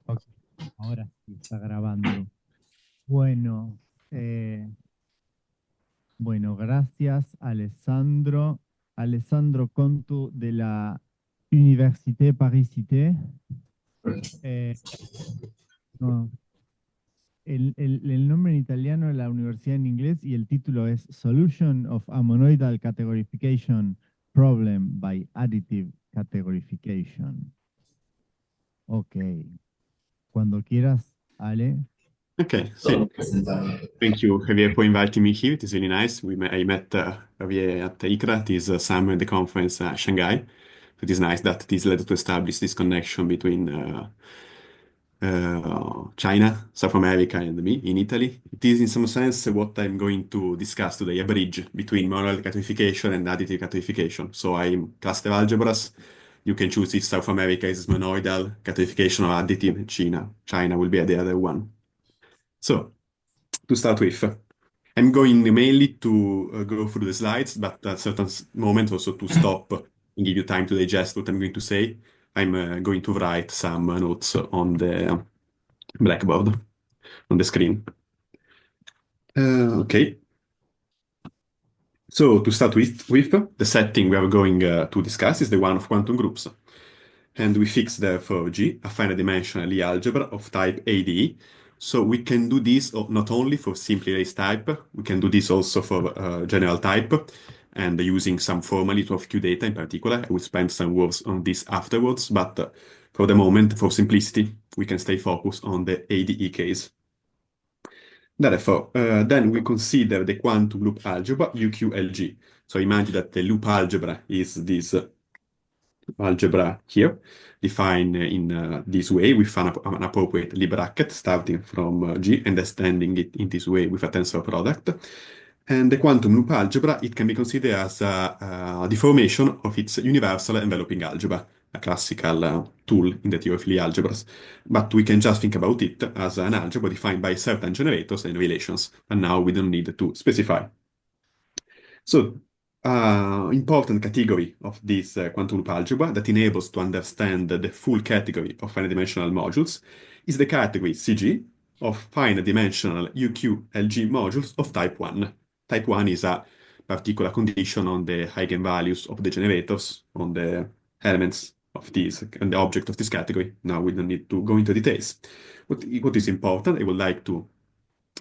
Ok, ahora sí, está grabando. Bueno, eh, bueno, gracias Alessandro. Alessandro Contu de la Université Paris-Cité. Eh, no, el nombre en italiano, la universidad en inglés, y el título es Solution of a Monoidal Categorification Problem by Additive Categorification. Ok, cuando quieras, Ale. Okay, so thank you, Javier, for inviting me here. It is really nice. I met Javier at ICRA, this summer at the conference Shanghai. It is nice that this led to establish this connection between China, South America, and me in Italy. It is, in some sense, what I'm going to discuss today, a bridge between monoidal categorification and additive categorification. So I'm cluster algebras. You can choose if South America is monoidal, categorification, or additive. China will be the other one. So, to start with, I'm going mainly to go through the slides, but at certain moments also to stop and give you time to digest what I'm going to say. I'm going to write some notes on the blackboard, on the screen. Okay. So to start with, the setting we are going to discuss is the one of quantum groups. And we fix therefore G, a finite dimensional Lie algebra of type ADE. So we can do this not only for simply raised type, we can do this also for general type, and using some formality of Q data in particular. I will spend some words on this afterwards, but for the moment, for simplicity, we can stay focused on the ADE case. Therefore, then we consider the quantum loop algebra UQLG. So imagine that the loop algebra is this algebra here, defined in this way with an appropriate Lie bracket starting from G and extending it in this way with a tensor product. And the quantum loop algebra, it can be considered as a deformation of its universal enveloping algebra, a classical tool in the theory of Lie algebras. But we can just think about it as an algebra defined by certain generators and relations, and now we don't need to specify. So, important category of this quantum loop algebra that enables to understand the full category of finite dimensional modules is the category CG of finite dimensional UQLG modules of type 1. Type 1 is a particular condition on the eigenvalues of the generators, on the elements of these, and the object of this category. Now we don't need to go into details. What is important, I would like to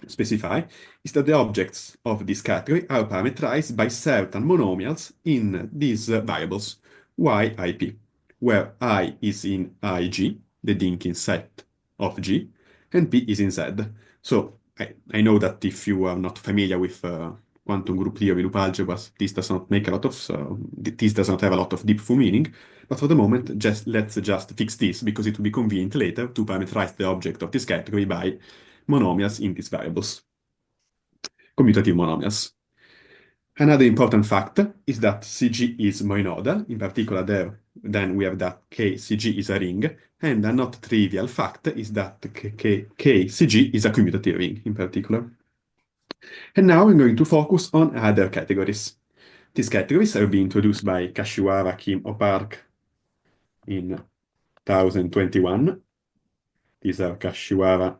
specify, is that the objects of this category are parameterized by certain monomials in these variables, y, ip, where I is in ig, the Dynkin set of G, and P is in Z. So I know that if you are not familiar with quantum group theory, loop algebras, this does not make a lot of this does not have a lot of deep full meaning. But for the moment, let's just fix this because it will be convenient later to parameterize the object of this category by monomials in these variables, commutative monomials. Another important fact is that CG is monoidal. In particular, then we have that KCG is a ring, and a not trivial fact is that KCG is a commutative ring in particular. And now I'm going to focus on other categories. These categories have been introduced by Kashiwara Kim Oh Park in 2021. These are Kashiwara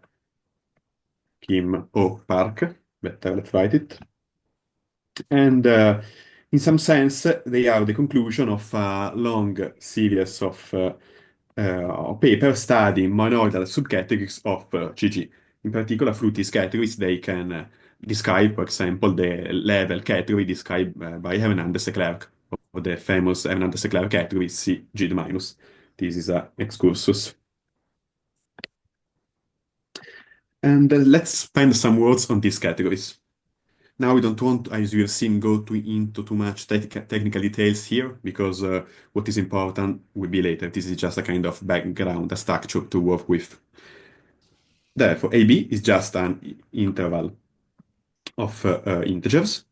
Kim Oh Park. Better, let's write it. And in some sense, they are the conclusion of a long series of papers studying monoidal subcategories of GG. In particular, through these categories, they can describe, for example, the level category described by Hernandez de Klerk, or the famous Hernandez de Klerk category CG minus. This is an excursus. And let's spend some words on these categories. Now we don't want, as you have seen, go into too much technical details here, because what is important will be later. This is just a kind of background, a structure to work with. Therefore, AB is just an interval of integers.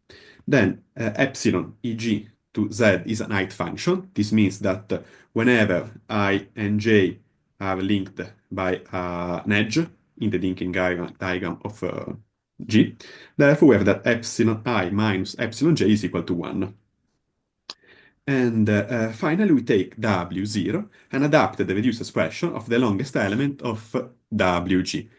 Then epsilon, e.g. to z is an height function. This means that whenever I and j are linked by an edge in the linking diagram of G, therefore we have that epsilon I minus epsilon j is equal to 1. And finally, we take W0 and adapt the reduced expression of the longest element of WG.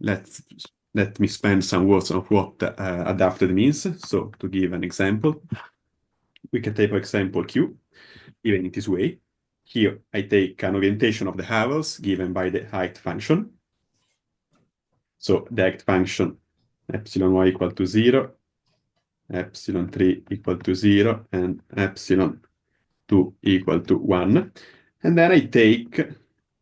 Let me spend some words on what adapted means. So to give an example, we can take, for example, Q, given in this way. Here, I take an orientation of the arrows given by the height function. So the height function, epsilon y equal to 0, epsilon 3 equal to 0, and epsilon 2 equal to 1. And then I take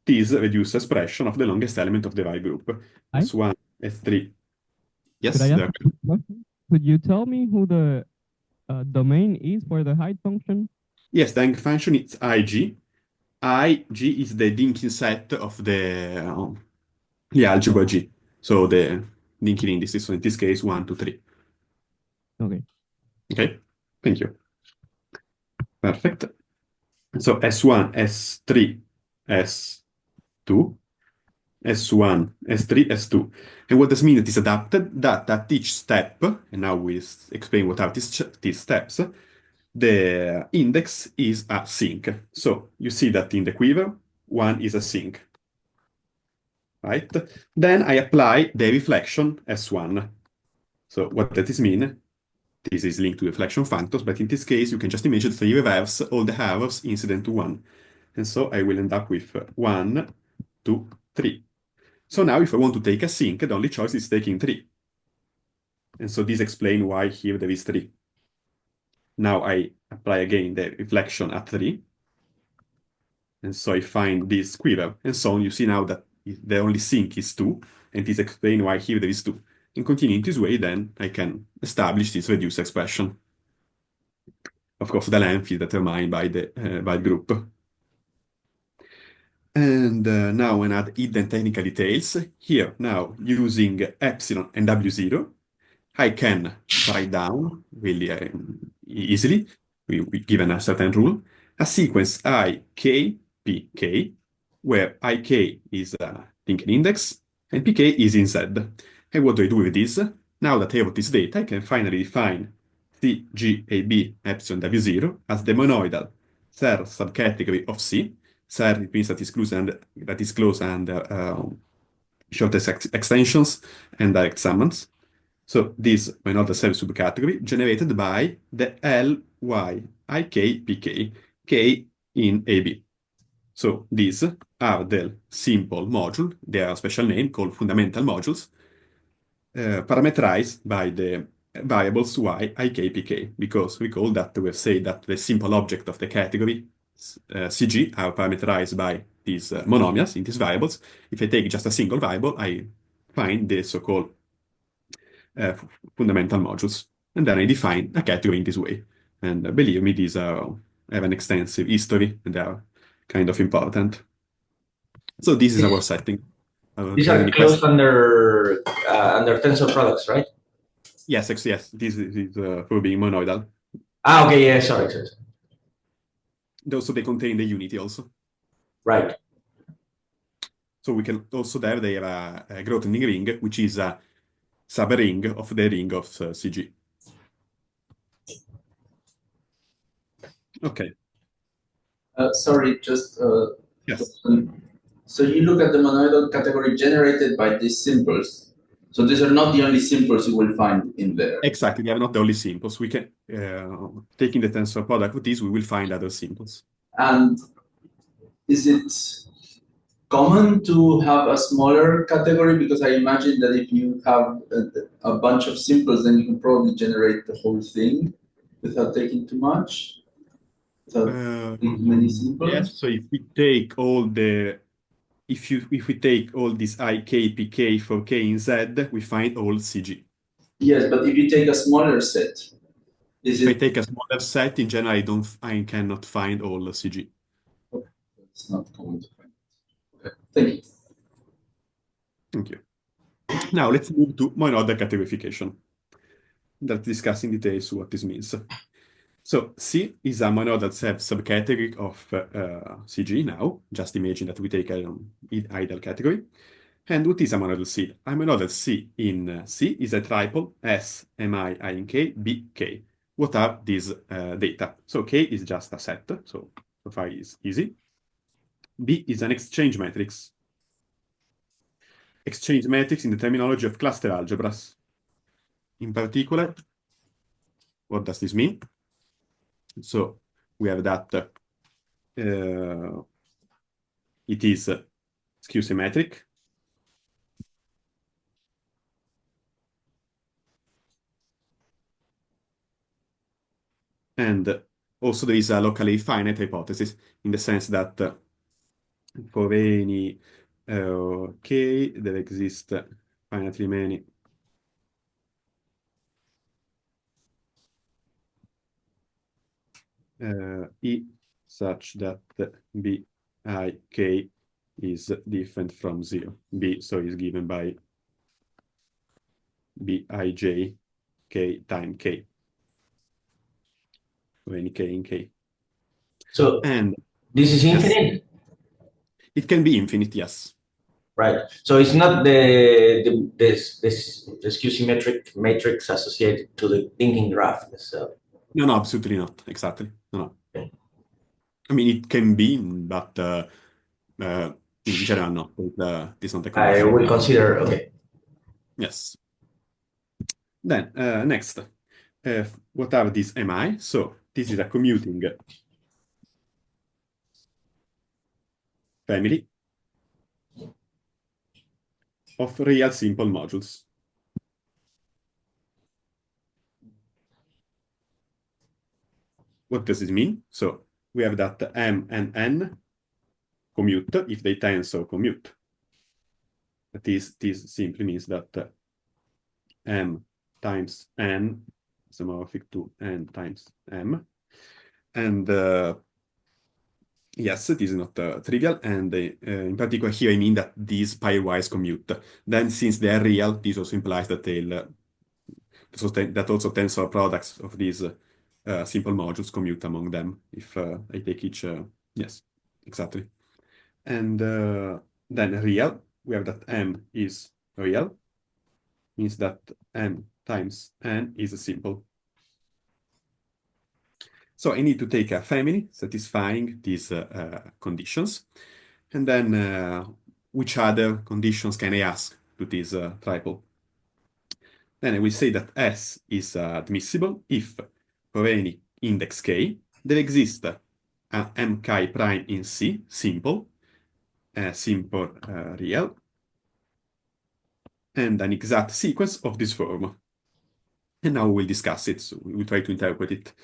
this reduced expression of the longest element of the right group, S1, S3. Yes, Could I ask a question? Could you tell me who the domain is for the height function? Yes, the height function is IG. IG is the linking set of the algebra G. So the linking indices, so in this case, 1, 2, 3. Okay. Okay, thank you. Perfect. So S1, S3, S2, S1, S3, S2. And what does mean it is adapted? That at each step, and now we explain what are these steps, the index is a sink. So you see that in the quiver, 1 is a sink, right? Then I apply the reflection S1. So what does this mean? This is linked to reflection factors, but in this case, you can just imagine that I reverse all the errors incident to 1. And so I will end up with 1, 2, 3. So now if I want to take a sink, the only choice is taking 3. And so this explains why here there is 3. Now I apply again the reflection at 3. And so I find this quiver. And so on. You see now that the only sink is 2. And this explains why here there is 2. And continuing this way, then I can establish this reduced expression. Of course, the length is determined by the group. And now another hidden technical details. Here, now, using epsilon and W0, I can write down really easily, given a certain rule, a sequence I, K, P, K, where IK is a linking index and PK is in Z. And what do I do with this? Now that I have this data, I can finally define C, G, A, B, epsilon W0 as the monoidal third subcategory of C. Third means that is closed under shortest extensions and direct summands. So this monoidal third subcategory generated by the L, Y, I, K, P, K, K in AB. So these are the simple module. They are a special name called fundamental modules, parameterized by the variables y, I, k, p, k, because recall that we have said that the simple object of the category CG are parameterized by these monomials in these variables. If I take just a single variable, I find the so-called fundamental modules, and then I define a category in this way. And believe me, these have an extensive history, and they are kind of important. So this is our setting. These are closed under tensor products, right? Yes, yes. This is for being monoidal. Ah, okay, yeah, sorry. Also, they contain the unity also. Right. So we can also there they have a Grothendieck ring, which is a subring of the ring of CG. Okay. Sorry, just yes. So you look at the monoidal category generated by these simples. So these are not the only simples you will find in there. Exactly, they are not the only simples. We can, taking the tensor product with this, we will find other simples. And is it common to have a smaller category? Because I imagine that if you have a bunch of simples, then you can probably generate the whole thing without taking too much. Without many simples. Yes, so if we take all the if we take all this I, K, P, K for K in Z, we find all CG. Yes, but if you take a smaller set, if I take a smaller set, in general, I cannot find all CG. Okay, it's not common to find. Okay, thank you. Thank you. Now let's move to monoidal categorification. Let's discuss in details what this means. So C is a monoidal subcategory of CG now. Just imagine that we take an ideal category. And what is a monoidal C? A monoidal C in C is a triple S, Mi, I in K, B, K. what are these data. So K is just a set, so far is easy. B is an exchange matrix. Exchange matrix in the terminology of cluster algebras. In particular, what does this mean? So we have that it is skew-symmetric. And also there is a locally finite hypothesis in the sense that for any K, there exist finitely many E such that B I K is different from 0. B, so is given by Bij K time K. For any K in K. So And this is yes, infinite, it can be infinite, yes. right? So it's not the skew-symmetric matrix associated to the thinking graph. So No, absolutely not. Exactly. No. okay. I mean, it can be, but in general, no. It's not a I condition. will consider, okay. Yes. Then, next, what are these MI? So this is a commuting family of real simple modules. What does it mean? So we have that M and N commute if they tensor commute. This simply means that M times N is homomorphic to N times M. And yes, it is not trivial. And in particular, here I mean that these pairwise commute. Then since they are real, this also implies that that also tensor products of these simple modules commute among them if I take each, yes, exactly. And then real, we have that M is real, means that M times N is simple. So I need to take a family satisfying these conditions. And then which other conditions can I ask to this triple? Then I will say that S is admissible if for any index K there exists a mk prime in C, simple real, and an exact sequence of this form. And now we'll discuss it, so we'll try to interpret it.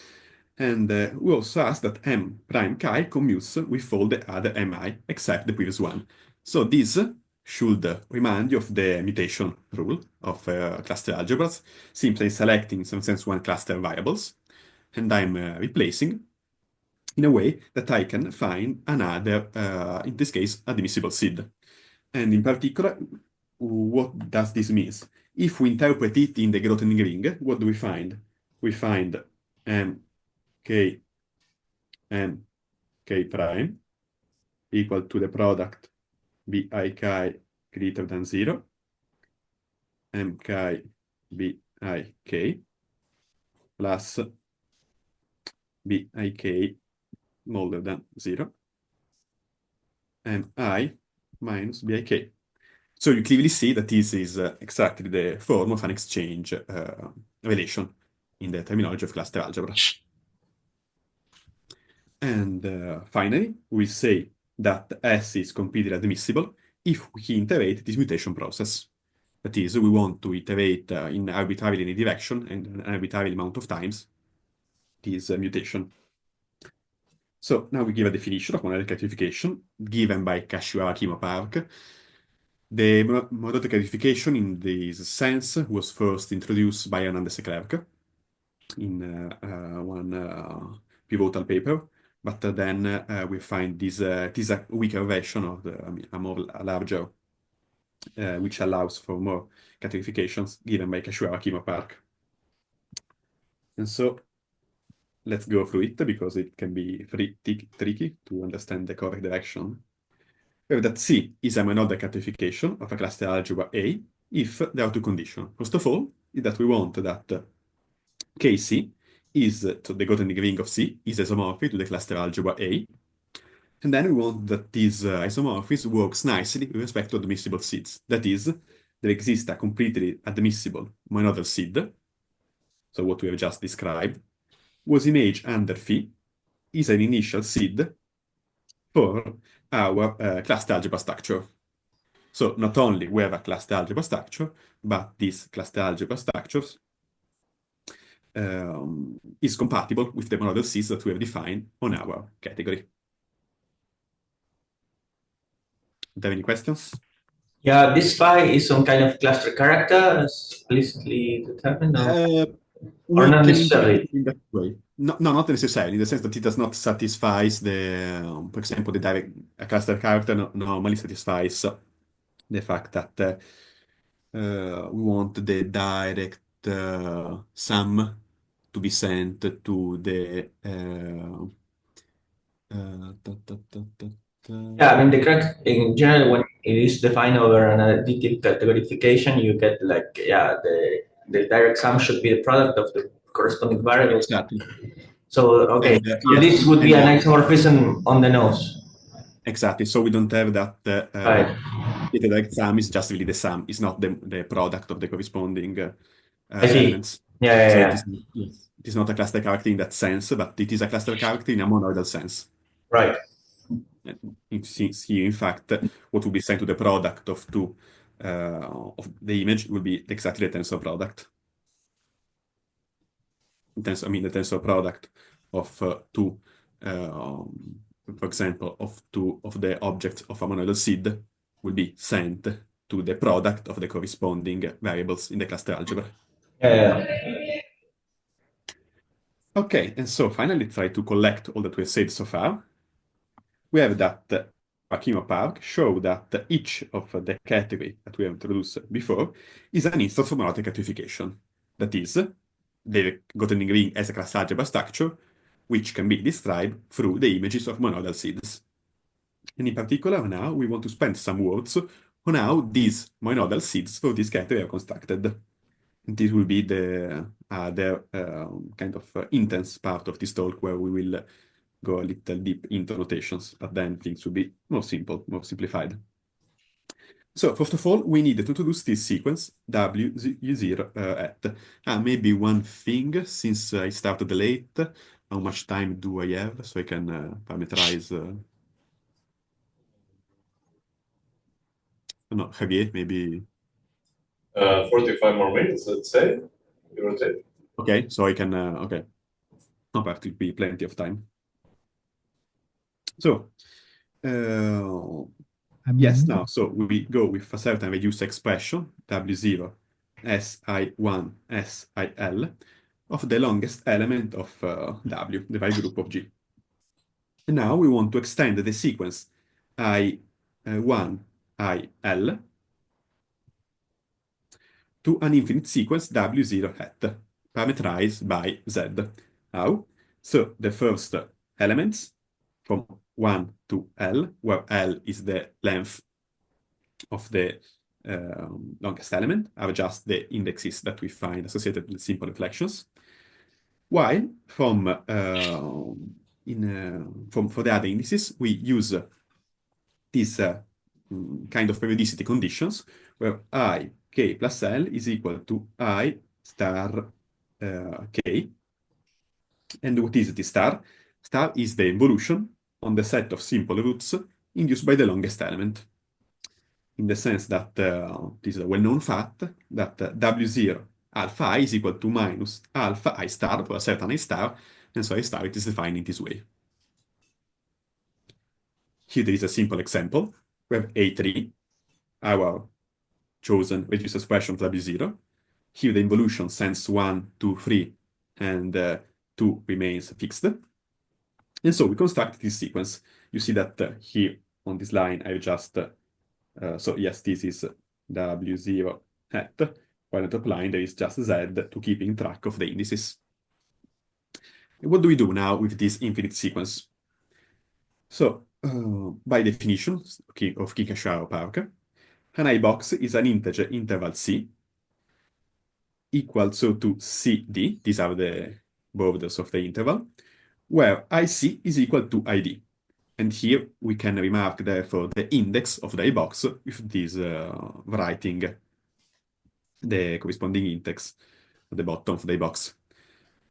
And we also ask that M prime chi commutes with all the other Mi except the previous one. So this should remind you of the mutation rule of cluster algebras, simply selecting in some sense one cluster variables, and I'm replacing in a way that I can find another, in this case, admissible seed. And in particular, what does this mean? If we interpret it in the Grothendieck ring, what do we find? We find K prime equal to the product Bik greater than 0, Mk Bik plus Bik smaller than 0, Mi minus Bik. So you clearly see that this is exactly the form of an exchange relation in the terminology of cluster algebra. And finally, we say that S is completely admissible if we iterate this mutation process. That is, we want to iterate in arbitrarily any direction and an arbitrary amount of times this mutation. So now we give a definition of monoidal categorification given by Kashiwara Kim Oh Park. The monoidal categorification in this sense was first introduced by Hernandez de Klerk in one pivotal paper. But then we find this is a weaker version of a larger, which allows for more categorifications given by Kashiwara Kim Oh Park. And so let's go through it because it can be tricky to understand the correct direction. We have that C is a monoidal categorification of a cluster algebra A if there are two conditions. First of all, is that we want that KC is, so the Grothendieck ring of C is isomorphic to the cluster algebra A. And then we want that this isomorphism works nicely with respect to admissible seeds. That is, there exists a completely admissible monoidal seed, so what we have just described, whose image under phi is an initial seed for our cluster algebra structure. So not only we have a cluster algebra structure, but this cluster algebra structures is compatible with the monoidal seeds that we have defined on our category. Do you have any questions? Yeah, this phi is some kind of cluster character explicitly determined, or not necessarily? In that way. No, not necessarily, in the sense that it does not satisfy the, for example, the direct a cluster character normally satisfies the fact that we want the direct sum to be sent to the Yeah, I mean, in general, when it is defined over an additive categorification, you get like, yeah, the direct sum should be the product of the corresponding variables. Exactly. So, okay, And, so yes, this would be and an isomorphism on the nose. Exactly. So we don't have that Right. the direct sum is just really the sum. It's not the product of the corresponding I see. elements. Yeah, So yeah, it is, yes, it is not a cluster character in that sense, but it is a cluster character in a monoidal sense. right. Since here, in fact, what will be sent to the product of two of the image will be exactly the tensor product. The tensor product of two, for example, of two of the objects of a monoidal seed will be sent to the product of the corresponding variables in the cluster algebra. Yeah. Okay, and so finally try to collect all that we have said so far. We have that Kim Oh Park show that each of the category that we have introduced before is an instance of monoidal categorification. That is, the Grothendieck ring as a class algebra structure, which can be described through the images of monoidal seeds. And in particular, now we want to spend some words on how these monoidal seeds for this category are constructed. And this will be the kind of intense part of this talk where we will go a little deep into notations, but then things will be more simple, more simplified. So first of all, we need to introduce this sequence W0 at. Maybe one thing, since I started late, how much time do I have so I can parameterize? No, Javier, maybe. 45 more minutes, let's say, give or take. Okay, so I can, okay. No, but it will be plenty of time. So, yes, now, so we go with a certain reduced expression, W0, SI1, SIL, of the longest element of W, the value group of G. And now we want to extend the sequence I1, IL to an infinite sequence W0 hat, parameterized by Z. How? So the first elements from 1 to L, where L is the length of the longest element, are just the indexes that we find associated with simple reflections. While for the other indices, we use this kind of periodicity conditions, where I, k plus L is equal to I star k. And what is this star? Star is the involution on the set of simple roots induced by the longest element. In the sense that this is a well-known fact that W0 alpha I is equal to minus alpha I star for a certain I star, and so I star it is defined in this way. Here there is a simple example. We have A3, our chosen reduced expression of W0. Here the involution sends 1, 2, 3, and 2 remains fixed. And so we construct this sequence. You see that here on this line, I just, so yes, this is W0 hat. While on the top line, there is just Z to keeping track of the indices. And what do we do now with this infinite sequence? So, by definition of Kashiwara Park, an I box is an integer interval C equal to CD. These are the borders of the interval, where IC is equal to ID. And here we can remark, therefore, the index of the box with this writing the corresponding index at the bottom of the box.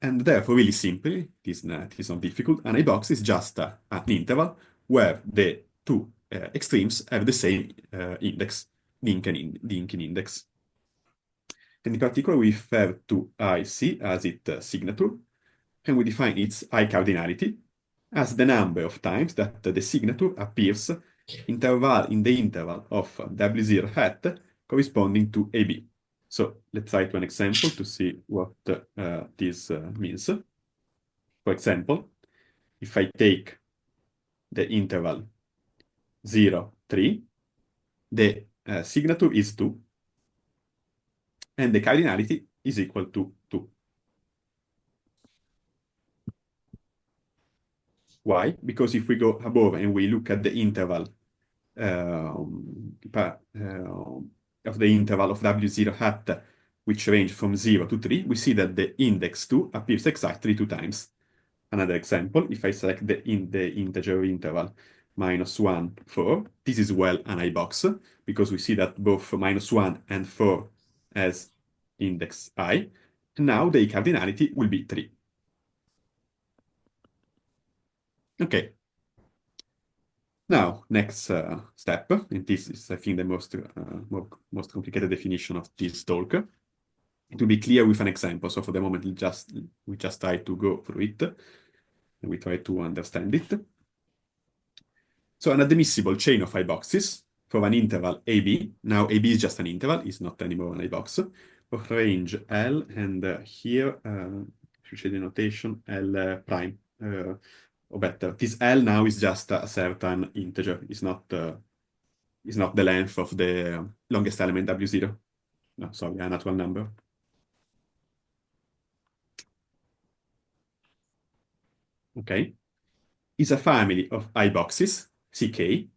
And therefore, really simply, it is not difficult. An box is just an interval where the two extremes have the same index, the Inkin index. And in particular, we refer to IC as its signature, and we define its I cardinality as the number of times that the signature appears in the interval of W0 hat corresponding to AB. So let's try to an example to see what this means. For example, if I take the interval 0, 3, the signature is 2, and the cardinality is equal to 2. Why? Because if we go above and we look at the interval of the interval of W0 hat, which range from 0 to 3, we see that the index 2 appears exactly 2 times. Another example, if I select the integer interval -1, 4, this is well an I box, because we see that both -1 and 4 has index I, and now the cardinality will be 3. Okay. Now, next step, and this is, I think, the most complicated definition of this talk. It will be clear with an example. So for the moment, we just try to go through it, and we try to understand it. So an admissible chain of I boxes for an interval AB. Now AB is just an interval; it's not anymore an I box of range L, and here, if you change the notation, L prime. Or better, this L now is just a certain integer. It's not the length of the longest element W0. No, sorry, a natural number. Okay. Is a family of I boxes, CK,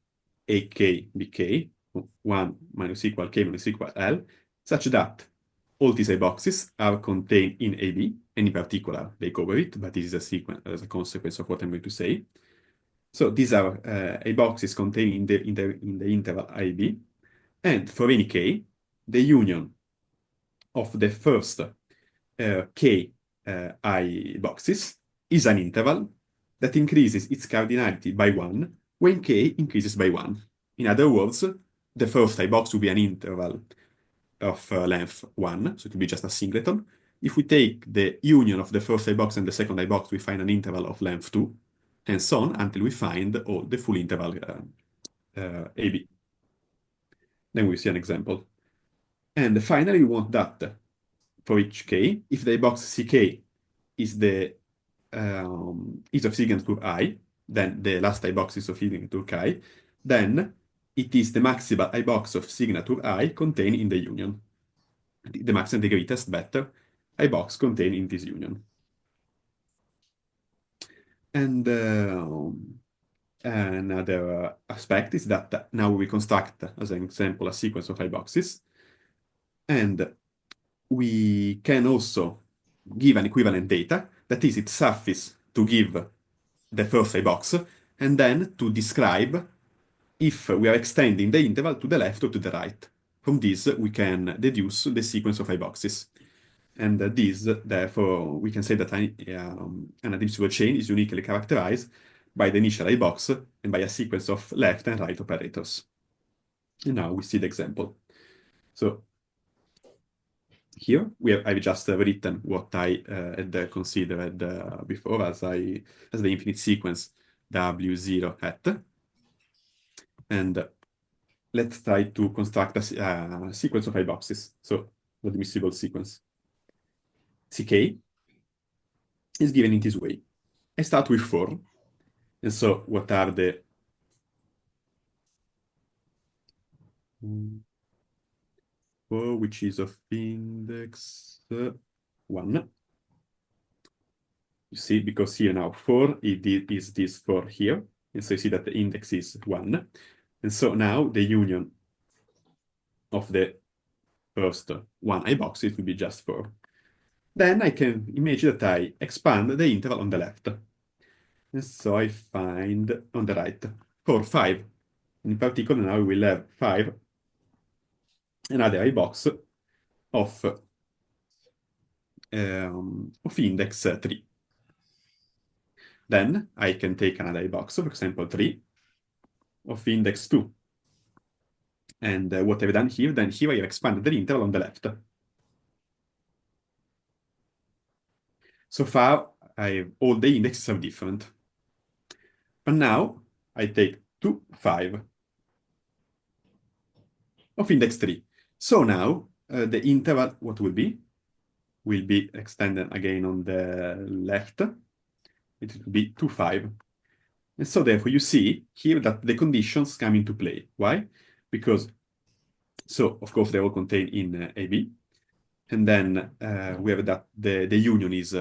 AK, BK, 1 minus equal K minus equal L, such that all these I boxes are contained in AB, and in particular, they cover it, but this is a sequence as a consequence of what I'm going to say. So these are A boxes contained in the interval IB, and for any K, the union of the first K I boxes is an interval that increases its cardinality by 1 when K increases by 1. In other words, the first I box will be an interval of length 1, so it will be just a singleton. If we take the union of the first I box and the second I box, we find an interval of length 2, and so on until we find all the full interval AB. Then we see an example. And finally, we want that for each K, if the box CK is of signature I, then the last I box is of signature K, then it is the maximal I box of signature I contained in the union. The max and the greatest, better, I box contained in this union. And another aspect is that now we construct, as an example, a sequence of I boxes. And we can also give an equivalent data, that is, it's suffice to give the first I box, and then to describe if we are extending the interval to the left or to the right. From this, we can deduce the sequence of I boxes. And this, therefore, we can say that an additive chain is uniquely characterized by the initial I box and by a sequence of left and right operators. And now we see the example. So here I've just written what I had considered before as the infinite sequence W0 hat. And let's try to construct a sequence of I boxes. So the admissible sequence. CK is given in this way. I start with 4. And so what are the 4, which is of index 1. You see, because here now 4 is this 4 here. And so you see that the index is 1. And so now the union of the first 1 I box, it will be just 4. Then I can imagine that I expand the interval on the left. And so I find on the right for 5. In particular, now we will have 5, another I box of index 3. Then I can take another I box, for example, 3 of index 2. And what I've done here, then here I have expanded the interval on the left. So far, all the indexes are different. But now I take 2, 5 of index 3. So now the interval, what will be extended again on the left. It will be 2, 5. And so therefore you see here that the conditions come into play. Why? Because, so of course they all contain in AB. And then we have that the union is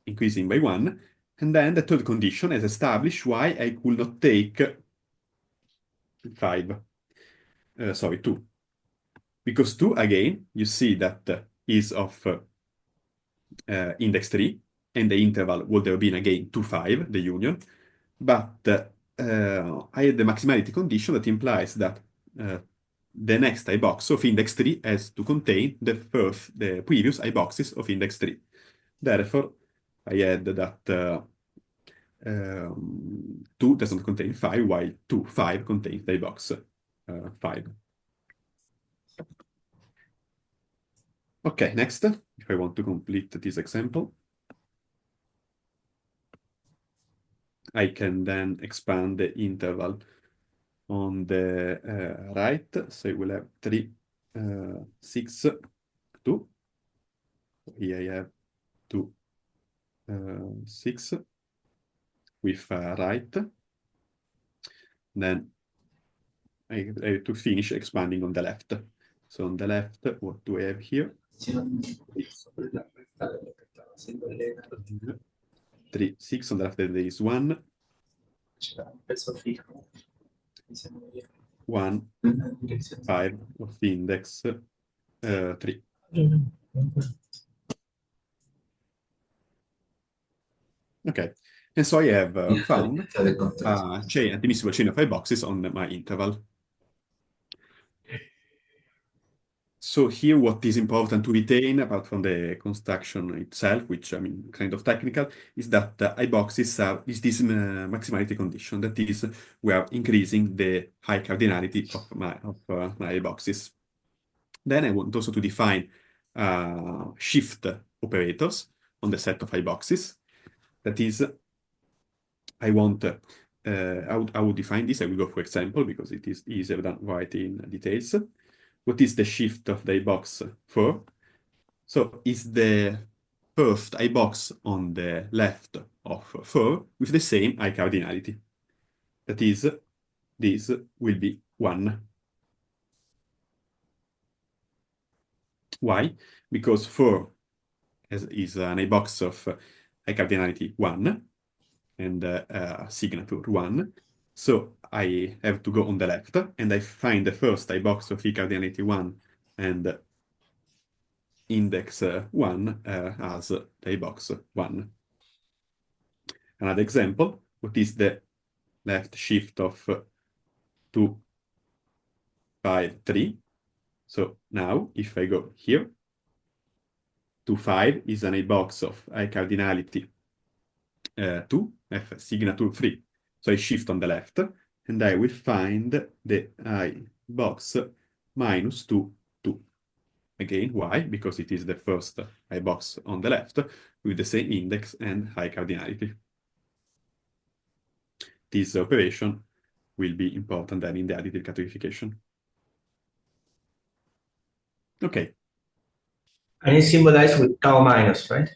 increasing by 1. And then the third condition has established why I could not take 2. Because 2, again, you see that is of index 3, and the interval would have been again 2, 5, the union. But I had the maximality condition that implies that the next I box of index 3 has to contain the previous I boxes of index 3. Therefore, I had that 2 does not contain 5, while 2, 5 contains the I box 5. Okay, next, if I want to complete this example, I can then expand the interval on the right. So we'll have 3, 6, 2. Here I have 2, 6 with right. Then I have to finish expanding on the left. So on the left, what do I have here? 3, 6. On the left there is 1. 1, 5 of index 3. Okay, and so I have found a divisible chain of I boxes on my interval. So here what is important to retain, apart from the construction itself, which I mean kind of technical, is that I boxes is this maximality condition. That is, we are increasing the high cardinality of my I boxes. Then I want also to define shift operators on the set of I boxes. That is, I want, I would define this. I will go for example because it is easier than writing details. What is the shift of the I box for? So is the first I box on the left of 4 with the same I cardinality. That is, this will be 1. Why? Because 4 is an I box of I cardinality 1 and signature 1. So I have to go on the left and I find the first I box of I cardinality 1 and index 1 as the I box 1. Another example, what is the left shift of 2, 5, 3? So now if I go here, 2, 5 is an I box of I cardinality 2, F signature 3. So I shift on the left, and I will find the I box minus 2, 2. Again, why? Because it is the first I box on the left with the same index and high cardinality. This operation will be important then in the additive categorification. Okay. And it's symbolized with tau minus, right?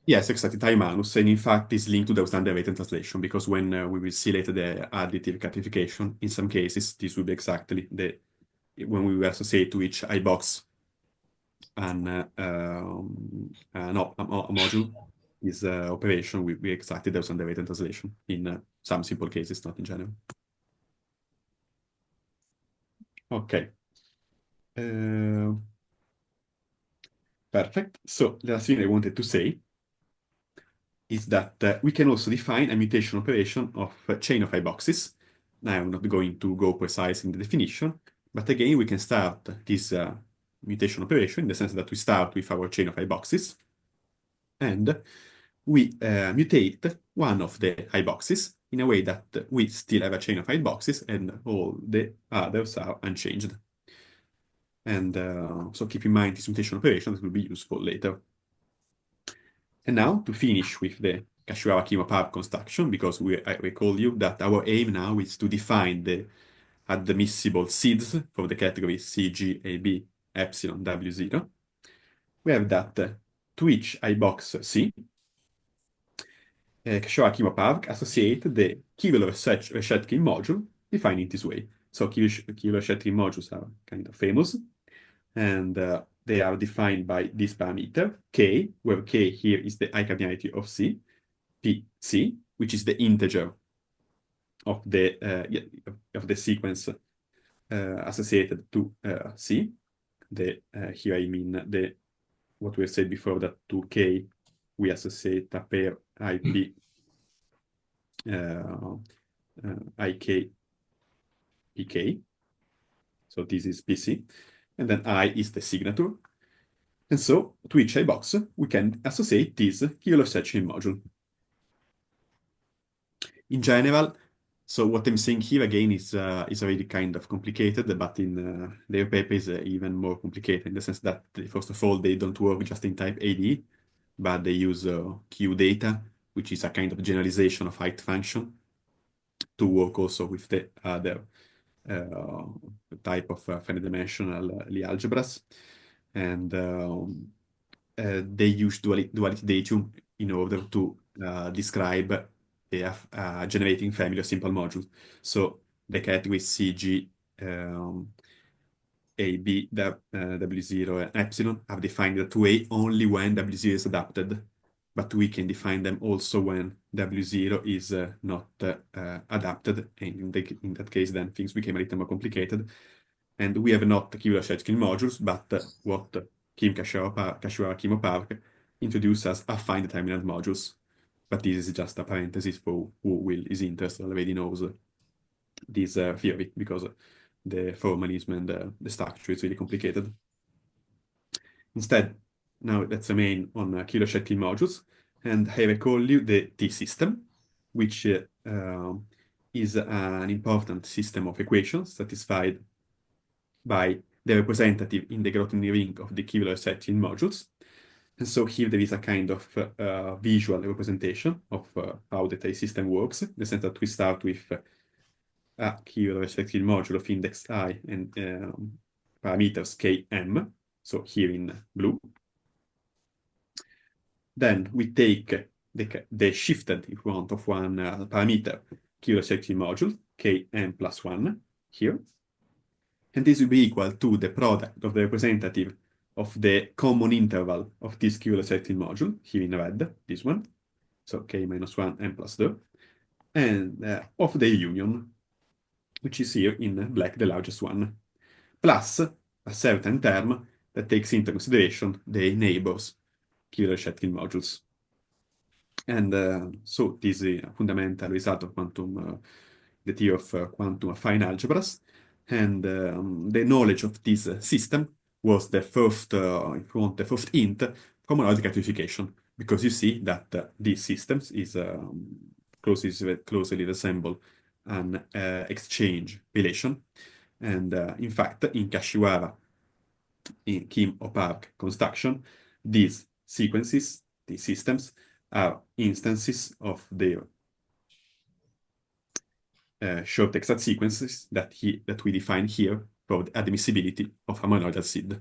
Yes, exactly, tau minus, and in fact is linked to the standard rate and translation, because when we will see later the additive categorification, in some cases, this will be exactly when we will associate to each I box a module, is operation will be exactly the standard rate and translation in some simple cases, not in general. Okay. Perfect. So the last thing I wanted to say is that we can also define a mutation operation of a chain of I boxes. Now I'm not going to go precise in the definition, but again, we can start this mutation operation in the sense that we start with our chain of I boxes, and we mutate one of the I boxes in a way that we still have a chain of I boxes and all the others are unchanged. And so keep in mind this mutation operation that will be useful later. And now to finish with the Kashiwara Kim Oh Park construction, because I recall you that our aim now is to define the admissible seeds for the categories C, G, A, B, epsilon, W0. We have that to each I box C, Kashiwara Kim Oh Park associate the Kivler-Shetkin module defined in this way. So Kivler-Shetkin modules are kind of famous, and they are defined by this parameter, K, where K here is the I-cardinality of C, PC, which is the integer of the sequence associated to C. Here I mean what we said before, that to K we associate a pair IP IK PK. So this is PC, and then I is the signature. And so to each I box we can associate this Kivler-Shetkin module. In general, so what I'm saying here again is already kind of complicated, but in their paper is even more complicated in the sense that, first of all, they don't work just in type AD, but they use Q data, which is a kind of generalization of height function, to work also with the other type of finite-dimensional algebras. And they use duality datum in order to describe a generating family of simple modules. So the categories C, G, A, B, W0, and epsilon are defined that way only when W0 is adapted, but we can define them also when W0 is not adapted, and in that case then things became a little more complicated. And we have not Kivler-Shetkin modules, but what Kashiwara Kim Oh Park introduced as affine determinant modules. But this is just a parenthesis for who is interested, already knows this theory, because the formalism and the structure is really complicated. Instead, now let's remain on Kivler-Shetkin modules, and I recall you the T-system, which is an important system of equations satisfied by the representative in the Grothendieck ring of the Kivler-Shetkin modules. And so here there is a kind of visual representation of how the T-system works, in the sense that we start with a Kivler-Shetkin module of index I and parameters Km, so here in blue. Then we take the shifted, if we want, of one parameter Kivler-Shetkin module, Km plus 1, here. And this will be equal to the product of the representative of the common interval of this Kivler-Shetkin module, here in red, this one, so K minus 1 M plus 2, and of the union, which is here in black, the largest one, plus a certain term that takes into consideration the neighbors Kivler-Shetkin modules. And so this is a fundamental result of the theory of quantum affine algebras. And the knowledge of this system was the first, if you want, the first hint from monoidal categorification, because you see that these systems is closely resemble an exchange relation. And in fact, in Kashiwara, in Kim Oh Park construction, these sequences, these systems, are instances of their short exact sequences that we define here for the admissibility of a monoidal seed.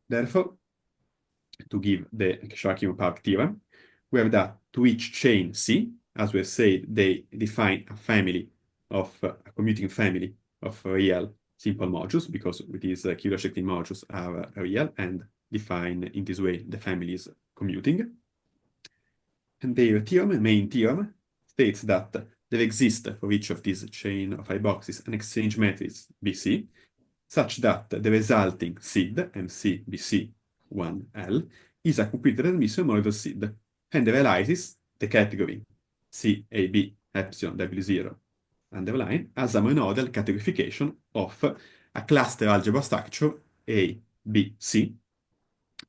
Therefore, to give the Kashiwara Kim Oh Park theorem, we have that to each chain C, as we said, they define a family of a commuting family of real simple modules, because these Kivler-Shetkin modules are real and define in this way the family is commuting. And their theorem, main theorem, states that there exists for each of these chain of I boxes an exchange matrix BC, such that the resulting SID, MC-BC1L, is a completely transmissible monoidal SID, and realizes the category CAB epsilon W0 underline as a monoidal categorification of a cluster algebra structure A, B, C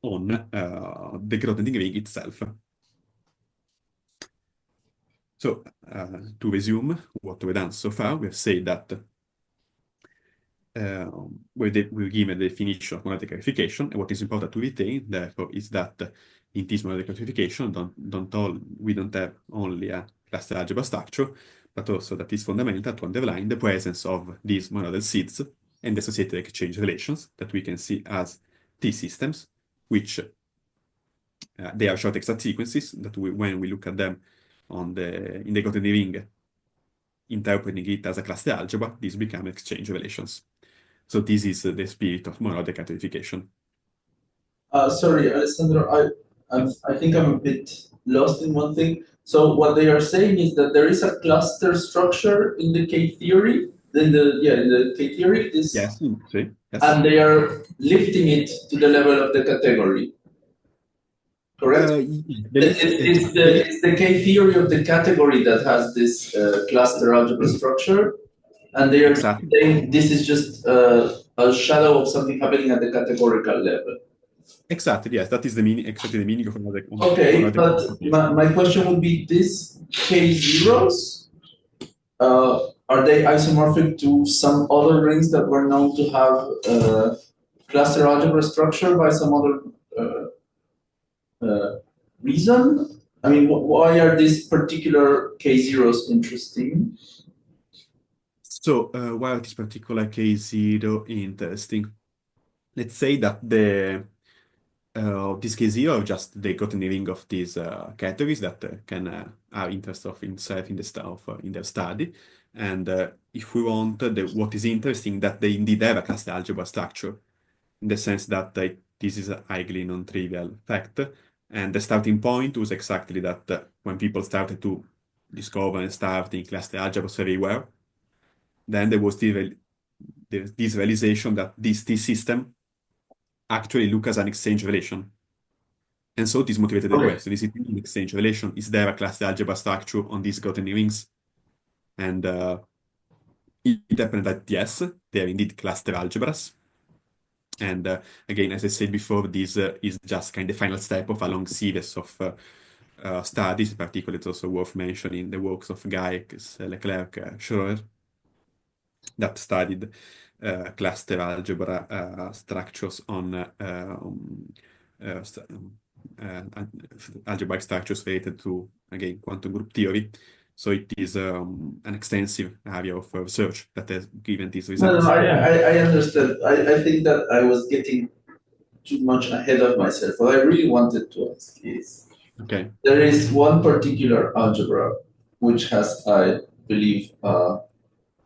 on the Grothendieck ring itself. So, to resume what we've done so far, we've said that we've given the definition of monoidal categorification, and what is important to retain, therefore, is that in this monoidal categorification, we don't have only a cluster algebra structure, but also that it's fundamental to underline the presence of these monoidal seeds and the associated exchange relations that we can see as T-systems, which they are short exact sequences that when we look at them in the Grothendieck ring, interpreting it as a cluster algebra, these become exchange relations. So this is the spirit of monoidal categorification. Sorry, Alessandro, I think I'm a bit lost in one thing. So what they are saying is that there is a cluster structure in the K-theory, in the K-theory, Yes, yes. And they are lifting it to the level of the category. Correct? It's the K-theory of the category that has this cluster algebra structure, and they are saying this is just a shadow of something happening at the categorical level. Exactly, yes, that is the meaning, exactly the meaning of another. Okay, but my question would be: these K-zeros, are they isomorphic to some other rings that were known to have cluster algebra structure by some other reason? I mean, why are these particular K-zeros interesting? So, why are this particular K0 interesting? Let's say that this K0 are just the Grothendieck ring of these categories that can are interested in their study. And if we want, what is interesting that they indeed have a cluster algebra structure, in the sense that this is a highly non-trivial fact. And the starting point was exactly that when people started to discover and start in cluster algebras everywhere, then there was this realization that this T-system actually look as an exchange relation. And so this motivated the question, is it an exchange relation? Is there a cluster algebra structure on these Grothendieck rings? And it happened that yes, they are indeed cluster algebras. And again, as I said before, this is just kind of the final step of a long series of studies. Particularly, it's also worth mentioning the works of Gaix, Leclerc, Schroer, that studied cluster algebra structures on algebraic structures related to, again, quantum group theory. So it is an extensive area of research that has given these results. No, I understand. I think that I was getting too much ahead of myself. What I really wanted to ask is, there is one particular algebra which has, I believe, I'm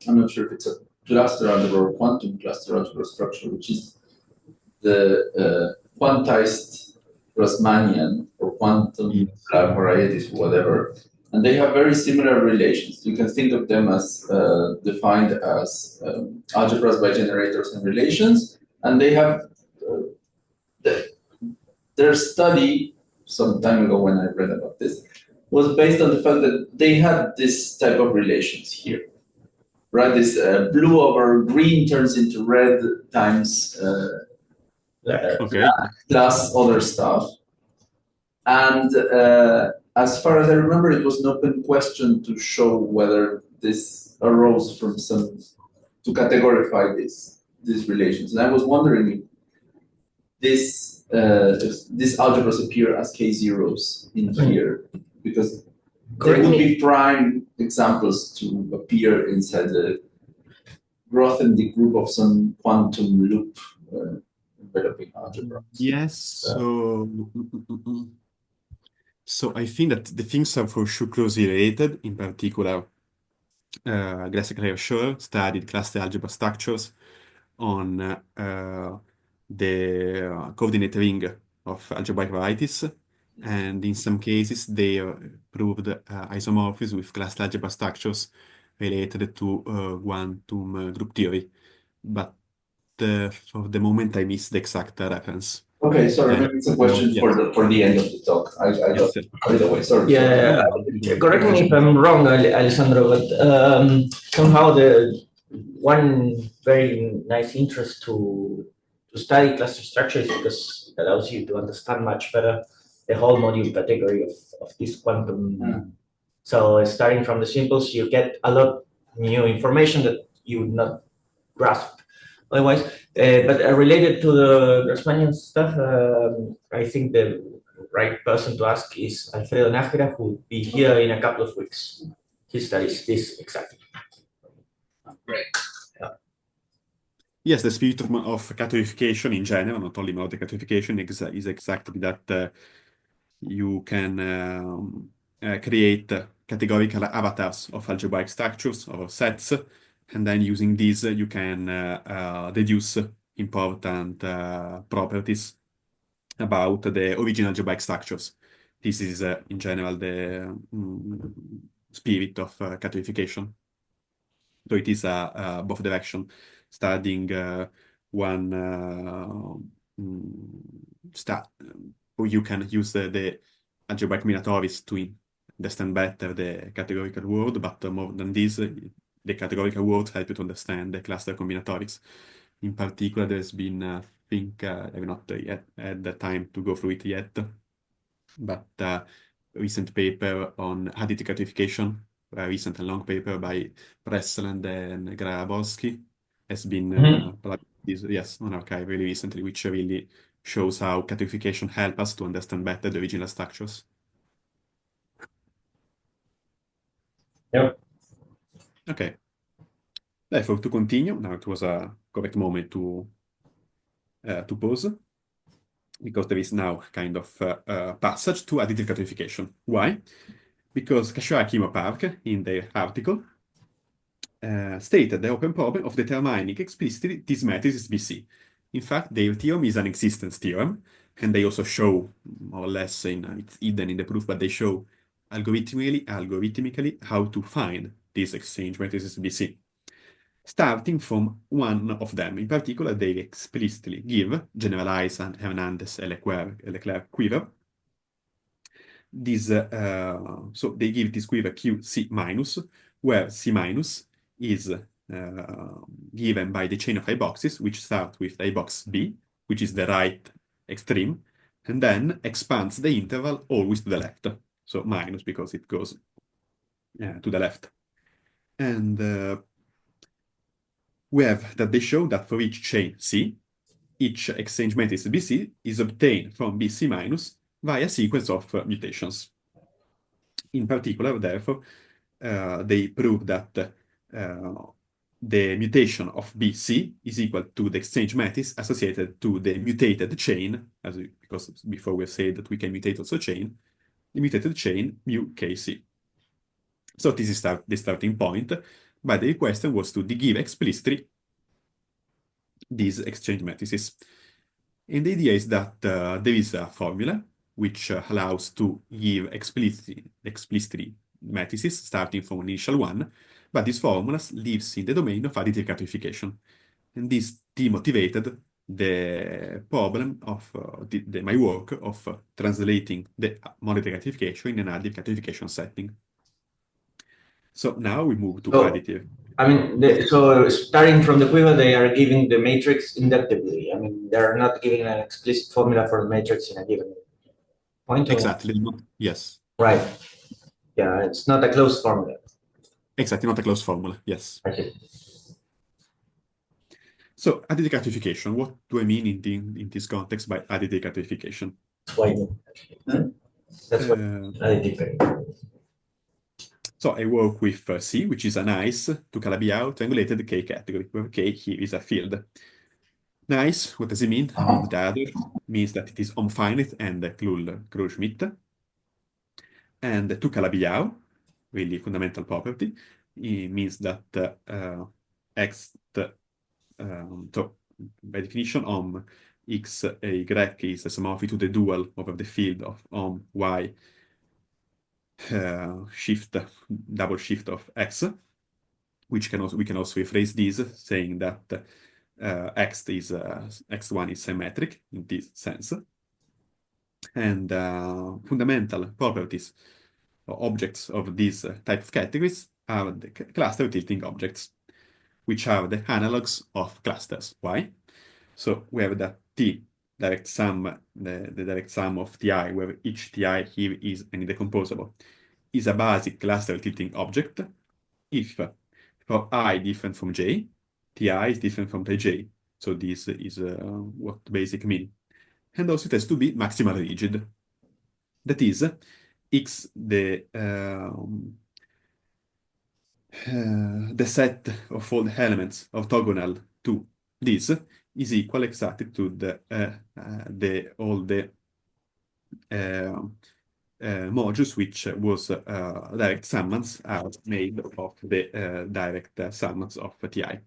not sure if it's a cluster algebra or quantum cluster algebra structure, which is the quantized Grassmannian or quantum varieties, whatever. And they have very similar relations. You can think of them as defined as algebras by generators and relations. And they have their study some time ago when I read about this was based on the fact that they had this type of relations here, right? This blue over green turns into red times plus other stuff. And as far as I remember, it was an open question to show whether this arose from to categorify these relations. And I was wondering if these algebras appear as K-zeros in here, because they would be prime examples to appear inside the Grothendieck group of some quantum loop developing algebra. Yes, so I think that the things are for sure closely related. In particular, Grasser studied cluster algebra structures on the coordinate ring of algebraic varieties, And in some cases, they proved isomorphism with class algebra structures related to quantum group theory. But for the moment, I missed the exact reference. Okay, sorry, maybe it's a question for the end of the talk. I got carried away. Sorry. Yeah, correct me if I'm wrong, Alessandro, but somehow the one very nice interest to study cluster structure is because it allows you to understand much better the whole module category of this quantum. So starting from the simples, you get a lot new information that you would not grasp otherwise. But related to the Grassmannian stuff, I think the right person to ask is Alfredo Nájera, who will be here in a couple of weeks. He studies this exactly. Great. Yes, the spirit of categorification in general, not only mode categorification, is exactly that you can create categorical avatars of algebraic structures or sets, and then using these you can deduce important properties about the original algebraic structures. This is in general the spirit of categorification. So it is both direction, studying one you can use the algebraic combinatorics to understand better the categorical world, but more than this, the categorical world help you to understand the cluster combinatorics. In particular, there's been, I think, I've not yet had the time to go through it yet, but recent paper on additive categorification, a recent and long paper by Presseland and Grabowski has been published on arXiv really recently, which really shows how categorification helps us to understand better the original structures. Yep. Okay. Therefore, to continue, now it was a correct moment to pause, because there is now kind of passage to additive categorification. Why? Because Kashiwara Kim Oh Park, in their article, stated the open problem of determining explicitly this matrix BC. In fact, their theorem is an existence theorem, and they also show, more or less, it's hidden in the proof, but they show algorithmically how to find this exchange matrices BC. Starting from one of them. In particular, they explicitly give generalized and Hernandez Leclerc quiver. This, so they give this quiver QC minus, where C minus is given by the chain of I boxes, which start with I box B, which is the right extreme, and then expands the interval always to the left. So minus because it goes to the left. And we have that they show that for each chain C, each exchange matrix BC is obtained from BC minus via a sequence of mutations. In particular, therefore, they prove that the mutation of BC is equal to the exchange matrix associated to the mutated chain, because before we said that we can mutate also chain, the mutated chain mu KC. So this is the starting point, but the question was to give explicitly these exchange matrices. And the idea is that there is a formula which allows to give explicitly matrices starting from an initial one, but this formula lives in the domain of additive categorification. And this demotivated the problem of my work of translating the monoidal categorification in an additive categorification setting. So now we move to additive. I mean, so starting from the quiver, they are giving the matrix inductively. I mean, they're not giving an explicit formula for the matrix in a given point. Exactly. Yes. Right. Yeah, it's not a closed formula. Exactly, not a closed formula. Yes. Okay. So additive categorification. What do I mean in this context by additive categorification? That's why. That's what additive. So I work with C, which is a nice to Calabi-Yau triangulated K category, where K here is a field. Nice, what does it mean? Among the other, means that it is finite and Krull-Schmidt. And to Calabi-Yau, really fundamental property, it means that X, so by definition, x y is isomorphic to the dual over the field of on y double shift of x, which we can also rephrase this saying that x1 is symmetric in this sense. And fundamental properties or objects of this type of categories are the cluster tilting objects, which are the analogues of clusters. Why? So we have that T direct sum, the direct sum of Ti, where each Ti here is any decomposable, is a basic cluster tilting object if for I different from J, Ti is different from Tj. So this is what basic mean. And also it has to be maximally rigid. That is, X the set of all the elements orthogonal to this is equal exactly to all the modules which was direct summands are made of the direct summands of Ti.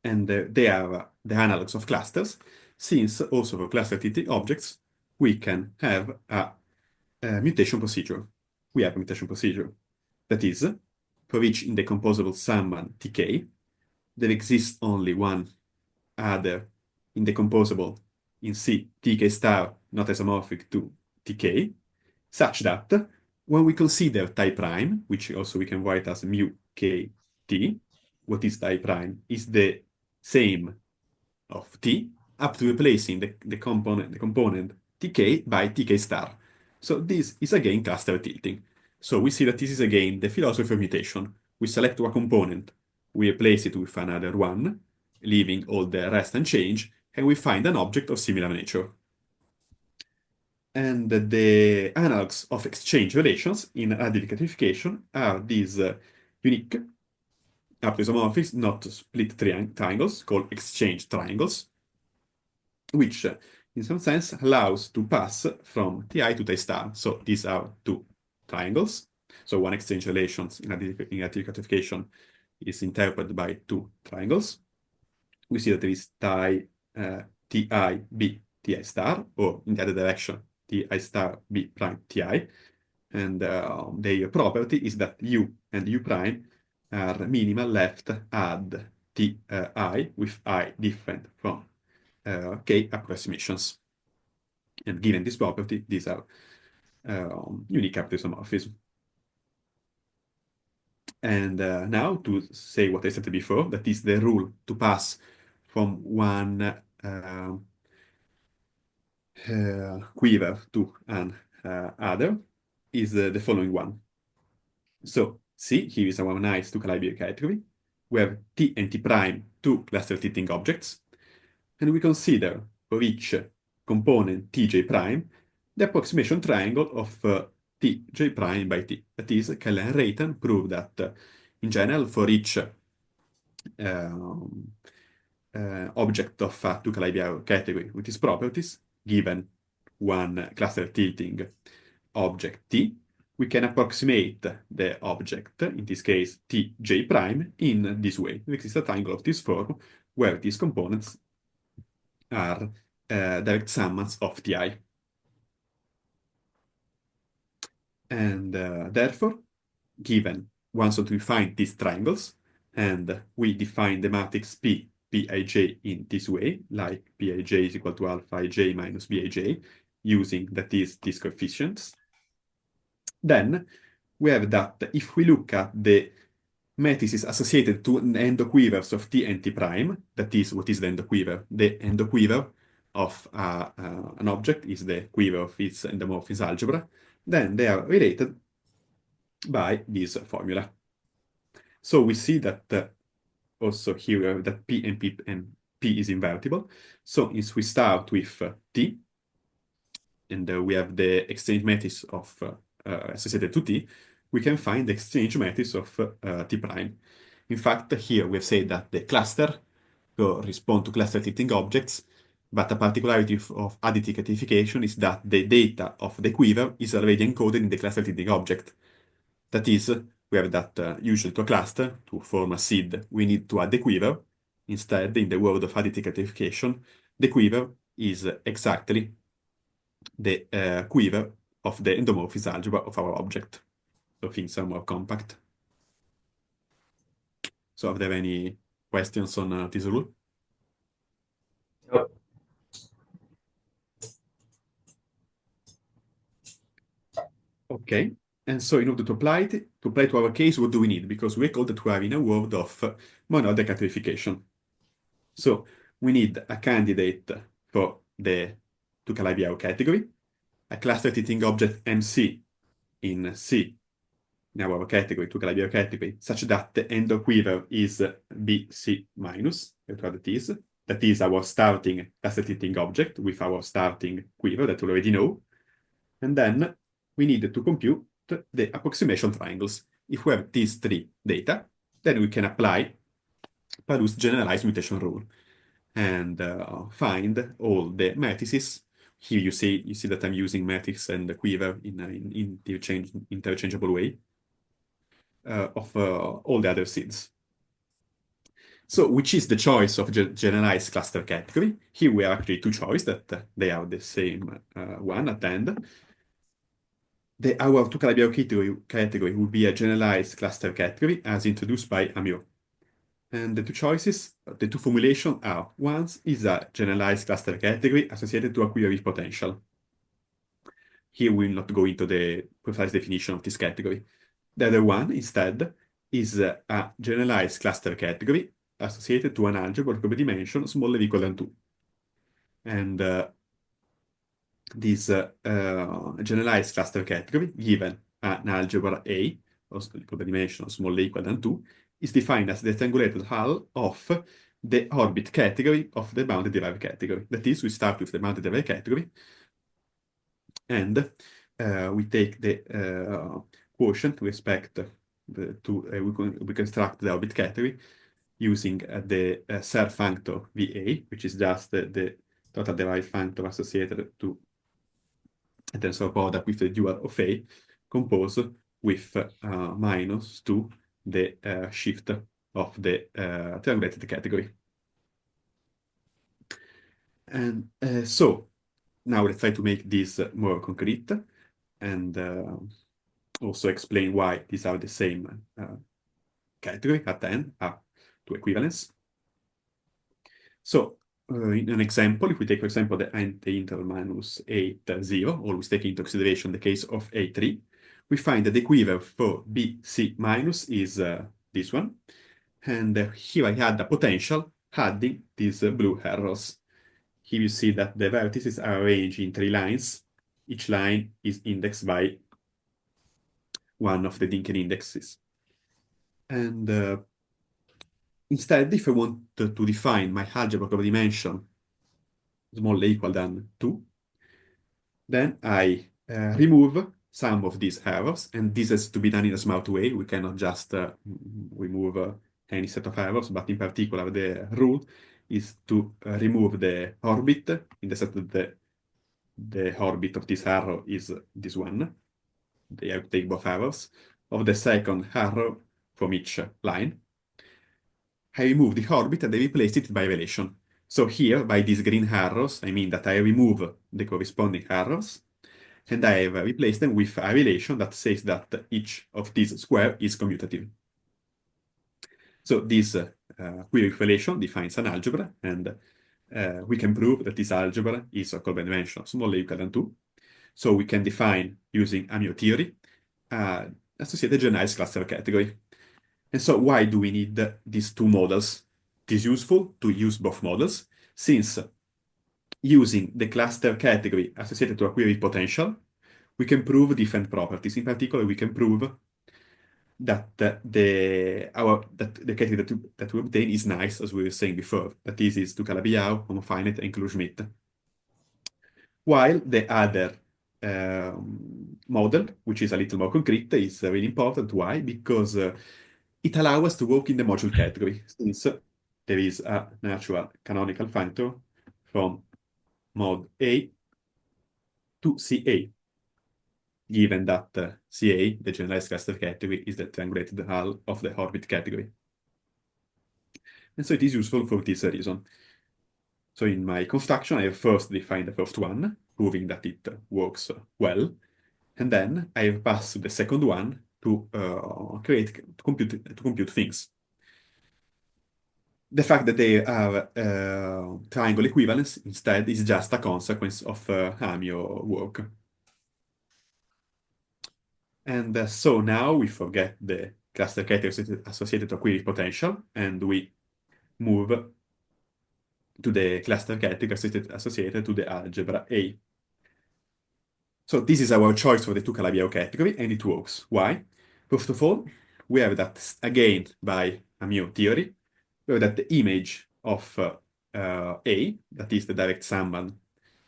And they are the analogues of clusters, since also for cluster tilting objects we can have a mutation procedure. We have a mutation procedure. That is, for each indecomposable summand Tk, there exists only one other indecomposable in C, Tk star not isomorphic to Tk, such that when we consider Ti prime, which also we can write as mu k T, what is Ti prime is the same of T up to replacing the component Tk by Tk star. So this is again cluster tilting. So we see that this is again the philosophy of mutation. We select one component, we replace it with another one, leaving all the rest unchanged, and we find an object of similar nature. And the analogues of exchange relations in additive categorification are these unique isomorphics, not split triangles, called exchange triangles, which in some sense allows to pass from Ti to Ti star. So these are two triangles. So one exchange relations in additive categorification is interpreted by two triangles. We see that there is Ti b Ti star, or in the other direction, Ti star b prime Ti. And their property is that U and U prime are minimal left add Ti with I different from K approximations. And given this property, these are unique isomorphism. And now to say what I said before, that is the rule to pass from one quiver to an other is the following one. So C, here is our nice two-calibre category, where T and T prime two cluster tilting objects, and we consider for each component Tj prime the approximation triangle of Tj prime by T. That is, Keller and Reitan prove that in general for each object of a two-calibre category with its properties, given one cluster tilting object T, we can approximate the object, in this case Tj prime, in this way. There exists a triangle of this form where these components are direct summands of Ti. And therefore, given once we find these triangles, and we define the matrix P, Pij in this way, like Pij is equal to alpha ij minus Bij, using that is these coefficients, then we have that if we look at the matrices associated to endoquivers of T and T prime, that is, what is the endoquiver? The endoquiver of an object is the quiver of its endomorphism algebra, then they are related by this formula. So we see that also here we have that P and P is invertible. So if we start with T, and we have the exchange matrix of associated to T, we can find the exchange matrix of T prime. In fact, here we have said that the cluster correspond to cluster tilting objects, but a particularity of additive categorification is that the data of the quiver is already encoded in the cluster tilting object. That is, we have that usually to a cluster, to form a seed, we need to add the quiver, instead, in the world of additive categorification, the quiver is exactly the quiver of the endomorphism algebra of our object. So things are more compact. So are there any questions on this rule? Yep. Okay, and so in order to apply to our case, what do we need? Because we're called to are in a world of monoidal categorification. So we need a candidate for the Tucalabiao category, a cluster fitting object MC in C in our category, Tucalabiao category, such that the end of quiver is BC minus, that is our starting cluster fitting object with our starting quiver that we already know. And then we need to compute the approximation triangles. If we have these three data, then we can apply Palu's generalized mutation rule and find all the matrices. Here you see that I'm using matrix and the quiver in interchangeable way of all the other seeds. So which is the choice of generalized cluster category? Here we have actually two choices that they are the same one at the end. Our Tucalabiao category will be a generalized cluster category as introduced by Amio. And the two choices, the two formulations are, one is a generalized cluster category associated to a quiver with potential. Here we will not go into the precise definition of this category. The other one, instead, is a generalized cluster category associated to an algebra of dimension smaller or equal than 2. And this generalized cluster category, given an algebra A, of dimension smaller or equal than 2, is defined as the triangulated hull of the orbit category of the bounded derived category. That is, we start with the bounded derived category, and we take the quotient with respect we construct the orbit category using the Serre functor VA, which is just the total derived functor associated to a tensor product with the dual of A, composed with minus to the shift of the triangulated category. And so now let's try to make this more concrete and also explain why these are the same category at the end, to equivalence. So in an example, if we take, for example, the interval minus 8, 0, always taking into consideration the case of A3, we find that the quiver for BC minus is this one. And here I add a potential, adding these blue arrows. Here you see that the vertices are arranged in 3 lines. Each line is indexed by one of the Dinkel indexes. And instead, if I want to define my algebra of dimension smaller or equal than 2, then I remove some of these errors, and this has to be done in a smart way. We cannot just remove any set of errors, but in particular, the rule is to remove the orbit in the set that the orbit of this arrow is this one. They have to take both errors of the second arrow from each line. I remove the orbit and I replace it by relation. So here, by these green arrows, I mean that I remove the corresponding arrows, and I have replaced them with a relation that says that each of these squares is commutative. So this query relation defines an algebra, and we can prove that this algebra is a combinatorics smaller or equal than 2. So we can define, using Amio theory, associated generalized cluster category. And so why do we need these two models? It is useful to use both models, since using the cluster category associated to a query potential, we can prove different properties. In particular, we can prove that the category that we obtain is nice, as we were saying before. That is to Calabi-Yau, homofinite, and Klug-Schmidt. While the other model, which is a little more concrete, is really important. Why? Because it allows us to work in the module category, since there is a natural canonical functor from mod A to CA, given that CA, the generalized cluster category, is the triangulated hull of the orbit category. And so it is useful for this reason. So in my construction, I have first defined the first one, proving that it works well. And then I have passed the second one to compute things. The fact that they are triangle equivalence instead is just a consequence of Amio work. And so now we forget the cluster categories associated to query potential, and we move to the cluster categories associated to the algebra A. So this is our choice for the two Calabi-Yau category, and it works. Why? First of all, we have that, again, by Amio theory, we have that the image of A, that is the direct summand,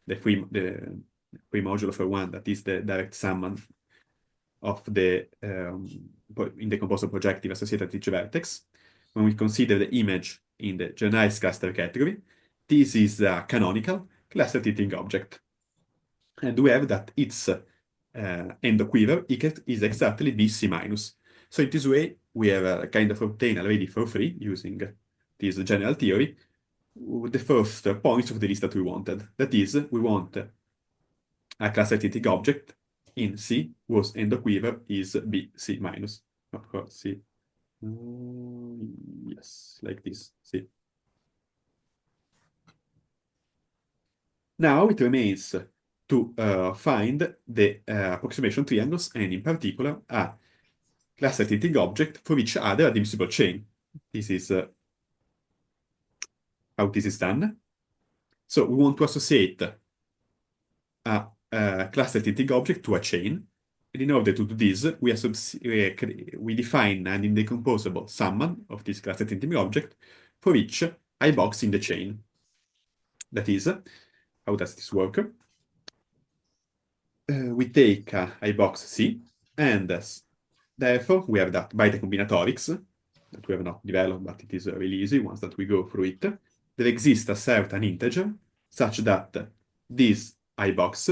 the free modulo for one, that is the direct summand of the indecomposable projective associated to each vertex. When we consider the image in the generalized cluster category, this is a canonical cluster tilting object. And we have that its end quiver is exactly BC minus. So in this way, we have kind of obtained already for free, using this general theory, the first points of the list that we wanted. That is, we want a cluster tilting object in C whose end quiver is BC minus. Of course, C. Yes, like this, C. Now it remains to find the approximation triangles, and in particular a cluster tilting object for each other admissible chain. This is how this is done. So we want to associate a cluster tilting object to a chain, and in order to do this, we define an indecomposable summand of this cluster tilting object for each I box in the chain. That is, how does this work? We take I box C, and therefore we have that by the combinatorics, that we have not developed, but it is really easy once that we go through it. There exists a certain integer such that this I box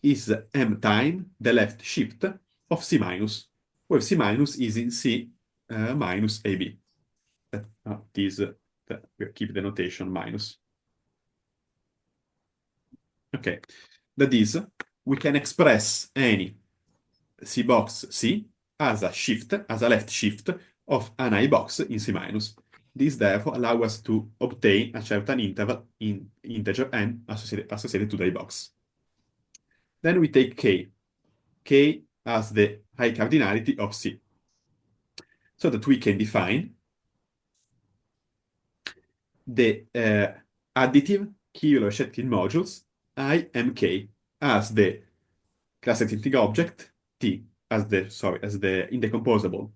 is m time the left shift of C minus, where C minus is in C minus AB. We keep the notation minus. Okay, that is, we can express any C box C as a left shift of an I box in C minus. This therefore allows us to obtain a certain interval in integer n associated to the I box. Then we take K as the high cardinality of C, so that we can define the additive Categorification modules IMK as the cluster tilting object T as the indecomposable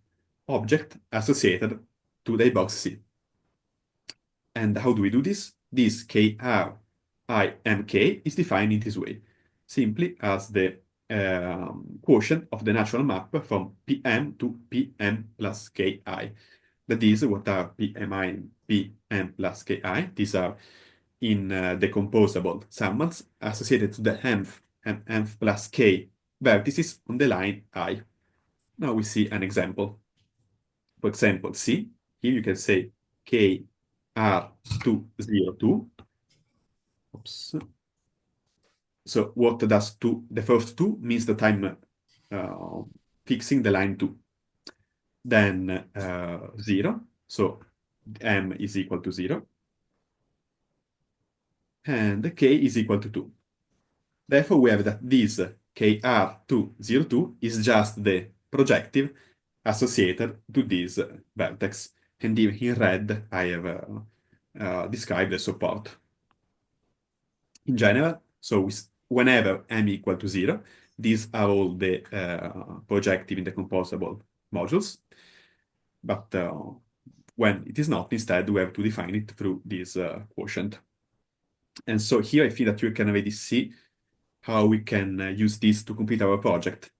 object associated to the box C. And how do we do this? This KRIMK is defined in this way, simply as the quotient of the natural map from PM to PM plus KI. That is, what are PMI and PM plus KI? These are indecomposable summands associated to the mth plus k vertices on the line I. Now we see an example. For example, C. Here you can say KR202. Oops. So what does 2? The first 2 means that I'm fixing the line 2. Then 0. So m is equal to 0. And k is equal to 2. Therefore, we have that this KR202 is just the projective associated to this vertex. And in red, I have described the support. In general, so whenever m equal to 0, these are all the projective indecomposable modules. But when it is not, instead, we have to define it through this quotient. And so here I feel that you can already see how we can use this to complete our project.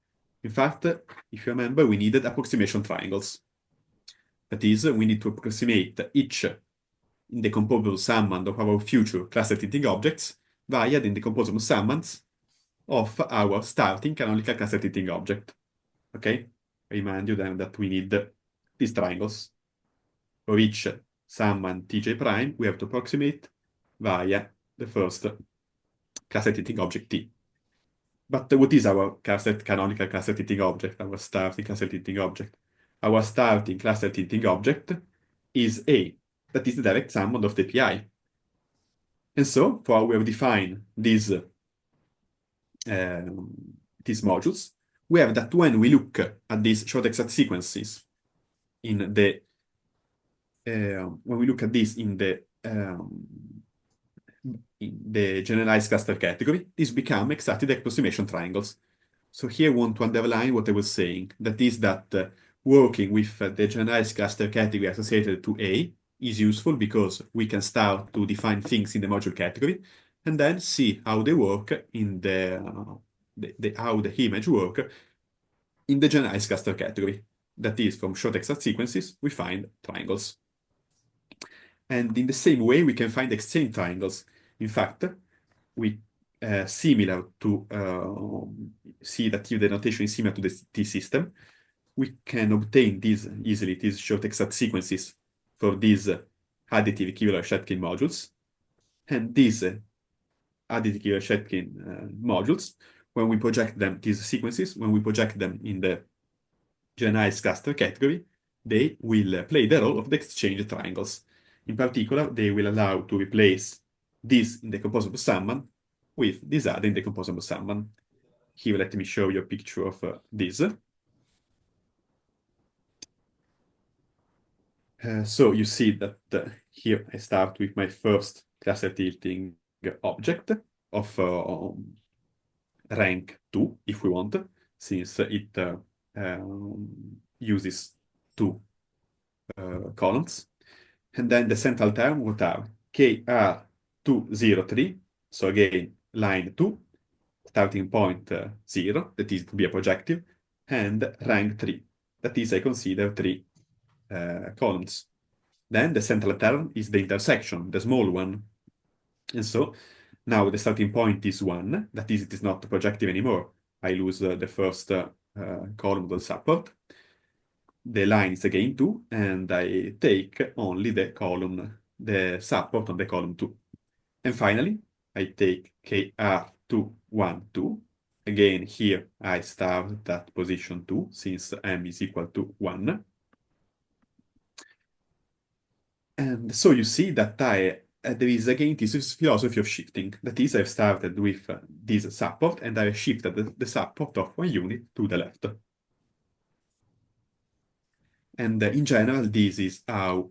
In fact, if you remember, we needed approximation triangles. That is, we need to approximate each indecomposable summand of our future cluster tilting objects via the indecomposable summands of our starting canonical cluster tilting object. Okay? I remind you then that we need these triangles. For each summand tj prime, we have to approximate via the first class-editing object T. But what is our canonical class-editing object, our starting class-editing object? Our starting class-editing object is A, that is the direct summand of the PI. And so, for how we have defined these modules, we have that when we look at these short exact sequences in the when we look at this in the generalized cluster category, these become exactly the approximation triangles. So here I want to underline what I was saying. That is that working with the generalized cluster category associated to A is useful because we can start to define things in the module category and then see how they work in how the image work in the generalized cluster category. That is, from short exact sequences, we find triangles. And in the same way, we can find exchange triangles. In fact, we similar to see that if the notation is similar to the T system, we can obtain these easily, these short exact sequences for these additive Categorification modules. And these additive Categorification modules, when we project them, these sequences, when we project them in the generalized cluster category, they will play the role of the exchange triangles. In particular, they will allow to replace this indecomposable summand with this other indecomposable summand. Here, let me show you a picture of this. So you see that here I start with my first cluster tilting object of rank 2, if we want, since it uses 2 columns. And then the central term, what are KR203, so again, line 2, starting point 0, that is to be a projective, and rank 3, that is I consider 3 columns. Then the central term is the intersection, the small one. And so now the starting point is 1, that is, it is not projective anymore. I lose the first column of the support. The line is again 2, and I take only the column, the support on the column 2. And finally, I take KR212. Again, here I start at position 2, since m is equal to 1. And so you see that there is again this philosophy of shifting. That is, I've started with this support, and I shifted the support of one unit to the left. And in general, this is how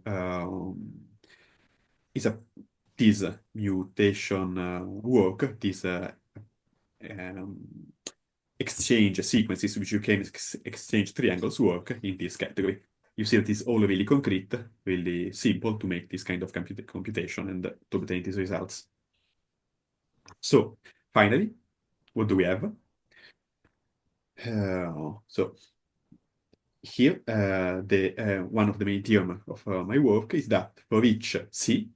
this mutation work, this exchange sequences, which you can exchange triangles, work in this category. You see that it's all really concrete, really simple to make this kind of computation and to obtain these results. So finally, what do we have? So here, one of the main theorems of my work is that for each C,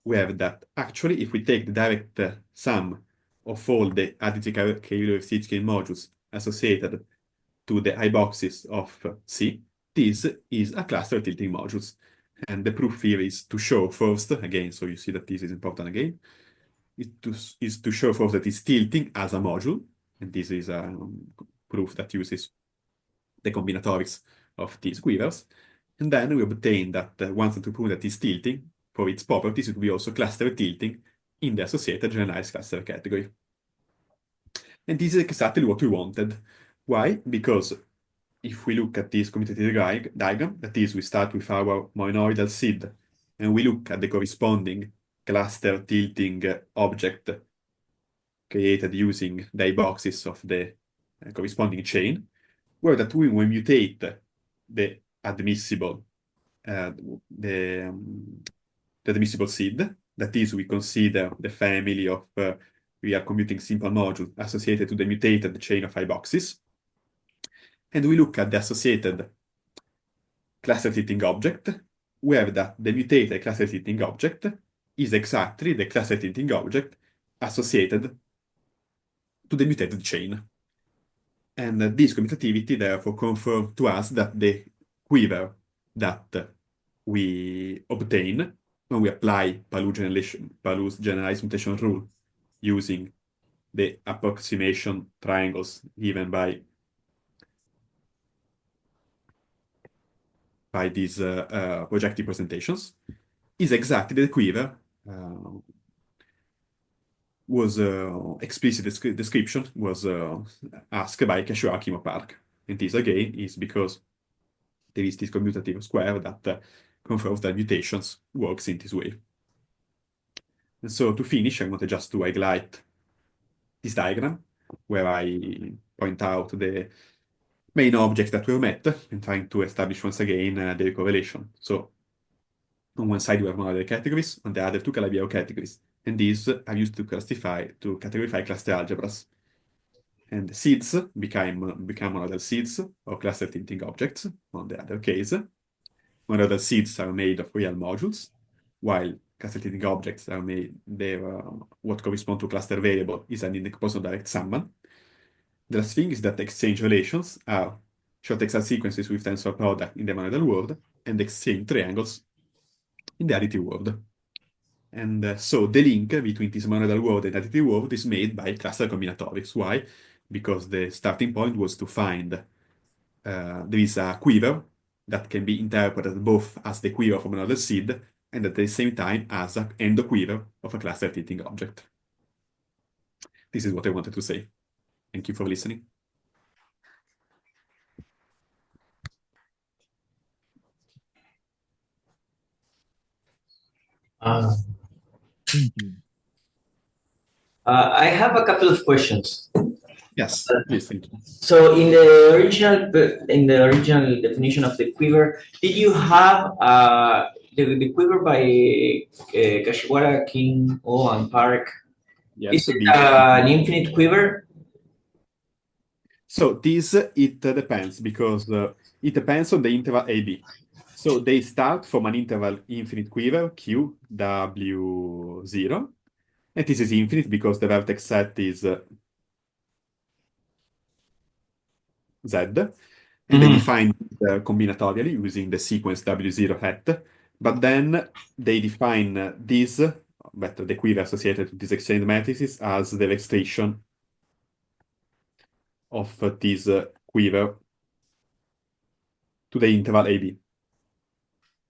we have that actually, if we take the direct sum of all the additive Categorification modules associated to the I boxes of C, this is a cluster of tilting modules. And the proof here is to show first, again, so you see that this is important again, is to show first that it's tilting as a module. And this is a proof that uses the combinatorics of these quivers. And then we obtain that once to prove that it's tilting, for its properties, it will be also cluster tilting in the associated generalized cluster category. And this is exactly what we wanted. Why? Because if we look at this commutative diagram, that is, we start with our monoidal seed, and we look at the corresponding cluster tilting object created using the boxes of the corresponding chain, where that we mutate the admissible seed, that is, we consider the family of we are computing simple modules associated to the mutated chain of I boxes, and we look at the associated cluster tilting object. We have that the mutated cluster tilting object is exactly the cluster tilting object associated to the mutated chain. And this commutativity therefore confirms to us that the quiver that we obtain when we apply Palu's generalized mutation rule using the approximation triangles given by these projective presentations is exactly the quiver was explicit description was asked by Kashiwara Kim Oh Park. And this again is because there is this commutative square that confirms that mutations works in this way. And so to finish, I wanted just to highlight this diagram where I point out the main objects that were met and trying to establish once again the correlation. So on one side we have monoidal categories, on the other two Calabi-Yau categories, and these are used to categorify cluster algebras. And seeds become monoidal seeds or cluster tinting objects. On the other case, monoidal seeds are made of real modules, while cluster tinting objects are made. What correspond to cluster variable is an indecomposable direct summand. The last thing is that exchange relations are short XR sequences with tensor product in the monoidal world and exchange triangles in the additive world. And so the link between this monoidal world and additive world is made by cluster combinatorics. Why? Because the starting point was to find there is a quiver that can be interpreted both as the quiver of a monoidal seed and at the same time as an endoquiver of a cluster tinting object. This is what I wanted to say. Thank you for listening. Thank you. I have a couple of questions. Yes, please, thank you. So in the original definition of the quiver, did you have the quiver by Kashiwara Kim Oh Park? Yes, Is it an infinite quiver? So this, it depends, because it depends on the interval AB. So they start from an interval infinite quiver, Q, W, 0. And this is infinite because the vertex set is Z. And they define combinatorially using the sequence W0 hat. But then they define this, the quiver associated with this exchange matrices as the extension of this quiver to the interval AB.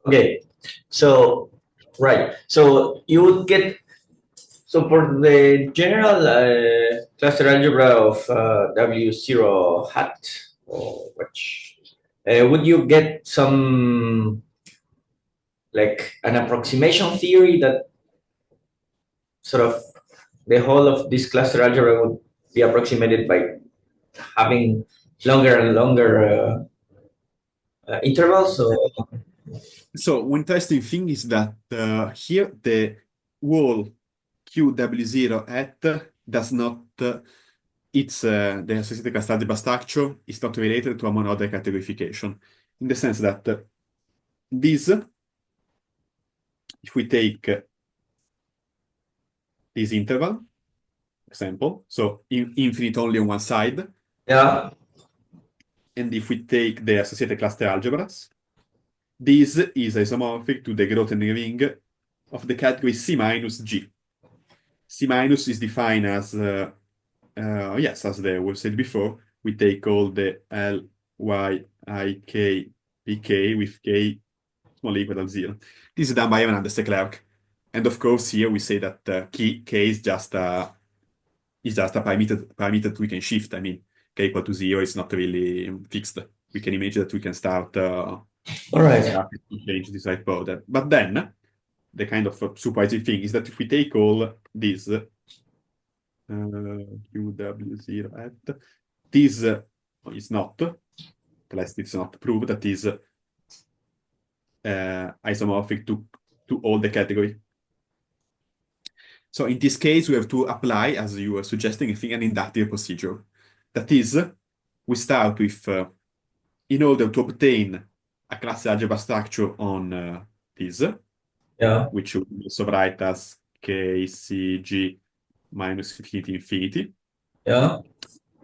Okay, so right, so you would get, so for the general cluster algebra of W0 hat, or which, would you get some, like an approximation theory that sort of the whole of this cluster algebra would be approximated by having longer and longer intervals? So one interesting thing is that here the wall QW0 at does not, the associated cluster algebra structure is not related to a monoidal categorification, in the sense that this, if we take this interval, example, so infinite only on one side, Yeah. and if we take the associated cluster algebras, this is isomorphic to the Grothendieck ring of the category C minus G. C minus is defined as, yes, as we said before, we take all the L, Y, I, K, P, K with K small equal to 0. This is done by Evan and de Klerk. And of course, here we say that K is just a parameter that we can shift. I mean, K equal to 0 is not really fixed. We can imagine that we can start All right. to change this right border. But then the kind of surprising thing is that if we take all these QW0 at this is not, at least it's not proved that is isomorphic to all the category. So in this case, we have to apply, as you were suggesting, I think, an inductive procedure. That is, we start with, in order to obtain a cluster algebra structure on this, which we also write as KCG minus infinity. Yeah.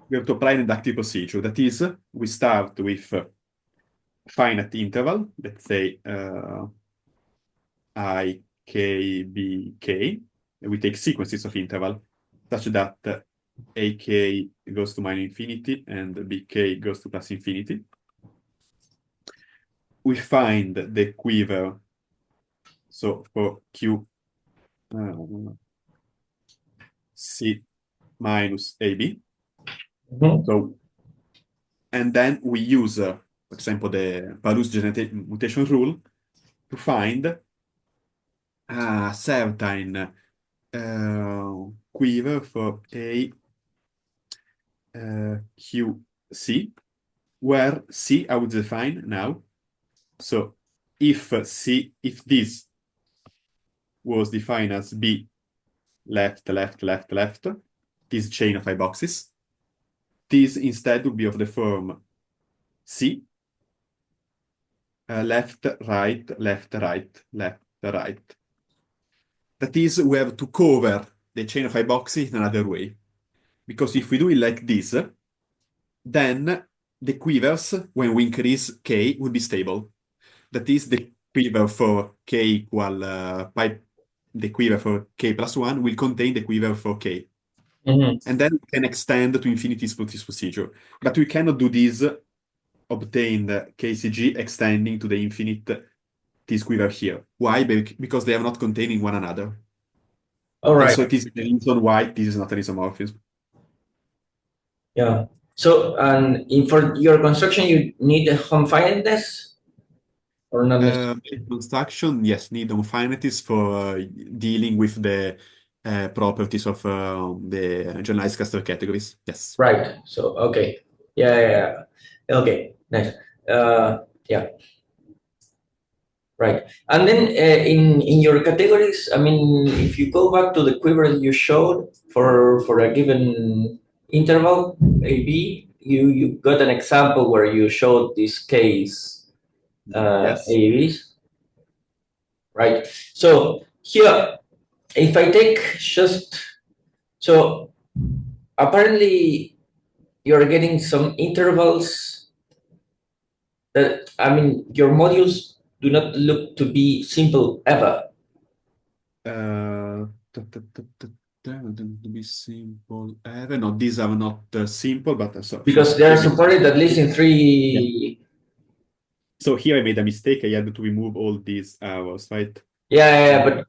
We have to apply an inductive procedure. That is, we start with a finite interval, let's say I, K, B, K, and we take sequences of interval such that AK goes to minus infinity and BK goes to plus infinity. We find the quiver, so for Q C minus AB. So, and then we use, for example, the Palu's mutation rule to find a certain quiver for A QC, where C I would define now. So if this was defined as B left, left, left, left, this chain of 5 boxes, this instead would be of the form C left, right, left, right, left, right. That is, we have to cover the chain of 5 boxes in another way. Because if we do it like this, then the quivers, when we increase K, will be stable. That is, the quiver for K equal pi, the quiver for K plus 1 will contain the quiver for K. And then we can extend to infinity this procedure. But we cannot do this, obtain the KCG extending to the infinite this quiver here. Why? Because they are not containing one another. All right. And so it is the reason why this is not an isomorphism. Yeah. So, for your construction, you need a homofiniteness or not? Construction, yes, need homofinities for dealing with the properties of the generalized cluster categories. Yes. Right. So, okay. Yeah. Okay. Nice. Yeah. Right. And then in your categories, I mean, if you go back to the quiver you showed for a given interval AB, you got an example where you showed this case Yes. ABs. Right. So here, if I take so apparently you're getting some intervals that, I mean, your modules do not look to be simple ever. To be simple. No, these are not simple, but Because they are supported at least in 3. Yeah. So here I made a mistake. I had to remove all these arrows, right? Yeah, but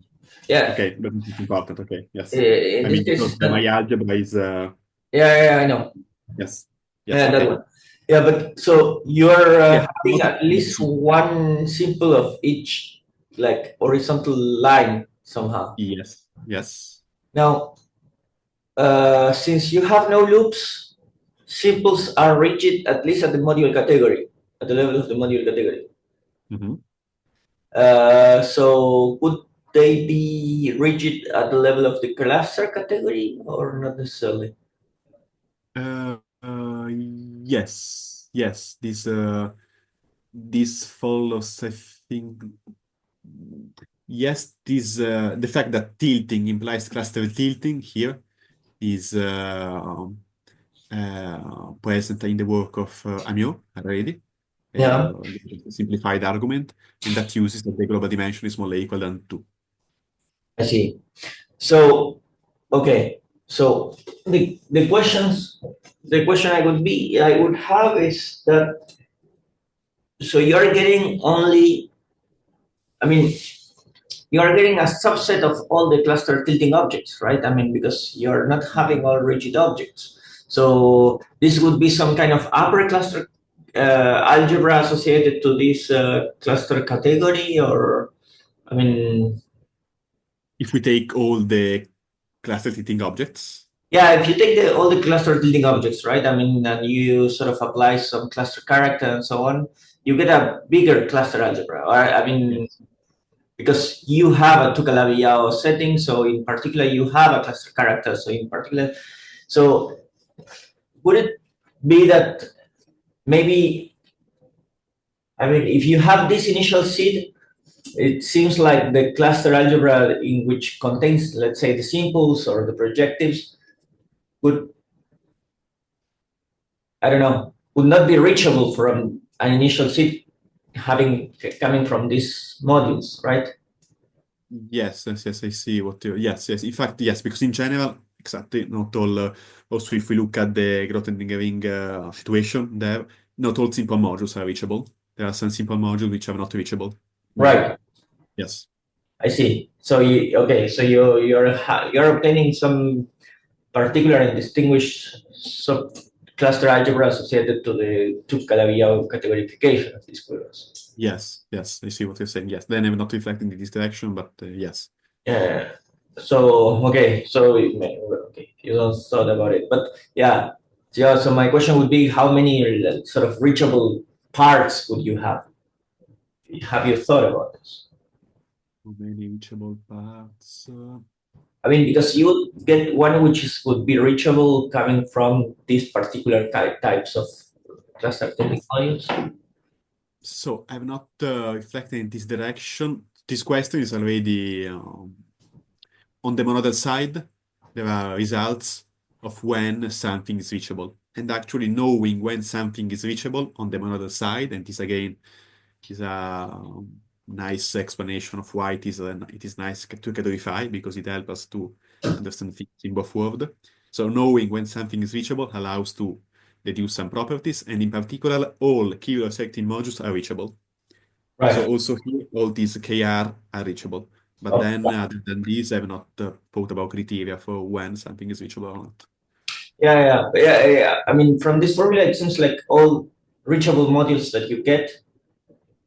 yeah. Okay, but it's important. Okay, yes. In I this mean, case, because my algebra is. Yeah, I know. Yes. Yeah, that Okay. one. Yeah, but so you're Yeah, having at least one simple of each, like horizontal line somehow. Yes. Now, since you have no loops, simples are rigid at least at the module category, at the level of the module category. So would they be rigid at the level of the cluster category or not necessarily? Yes. This follows, I think. Yes, this the fact that tilting implies cluster tilting here is present in the work of Amiot already. Yeah. Simplified argument, and that uses that the global dimension is more equal than 2. I see. So, okay. So the question I would have is that, so you're getting only, I mean, you're getting a subset of all the cluster tilting objects, right? I mean, because you're not having all rigid objects. So this would be some kind of upper cluster algebra associated to this cluster category, or, I mean... If we take all the cluster tilting objects? Yeah, if you take all the cluster tilting objects, right? I mean, and you sort of apply some cluster character and so on, you get a bigger cluster algebra. Or, I mean, because you have a Tucalabi-Yau setting, so in particular you have a cluster character. So would it be that maybe, I mean, if you have this initial seed, it seems like the cluster algebra in which contains, let's say, the simples or the projectives would, I don't know, would not be reachable from an initial seed coming from these modules, right? Yes, yes, yes, I see what you. Yes, yes. In fact, yes, because in general, exactly, not all. Also, if we look at the Grothendieck situation there, not all simple modules are reachable. There are some simple modules which are not reachable. Right. Yes. I see. So you're obtaining some particular and distinguished subcluster algebra associated to the two-Calabi-Yau categorification of these quivers. Yes, yes, I see what you're saying. Yes, then I'm not reflecting in this direction, but yes. So okay, so okay, you don't thought about it, but yeah. So my question would be, how many sort of reachable parts would you have? Have you thought about this? How many reachable parts? I mean, because you would get one which would be reachable coming from these particular types of cluster theoretic modules. So I'm not reflecting in this direction. This question is already on the monoidal side. There are results of when something is reachable. And actually knowing when something is reachable on the monoidal side, and this again is a nice explanation of why it is nice to categorify, because it helps us to understand things in both worlds. So knowing when something is reachable allows to deduce some properties, and in particular, all Categorification modules are reachable. Right. So also here, all these KR are reachable. But then, other than these, I have not thought about criteria for when something is reachable or not. Yeah. I mean, from this formula, it seems like all reachable modules that you get.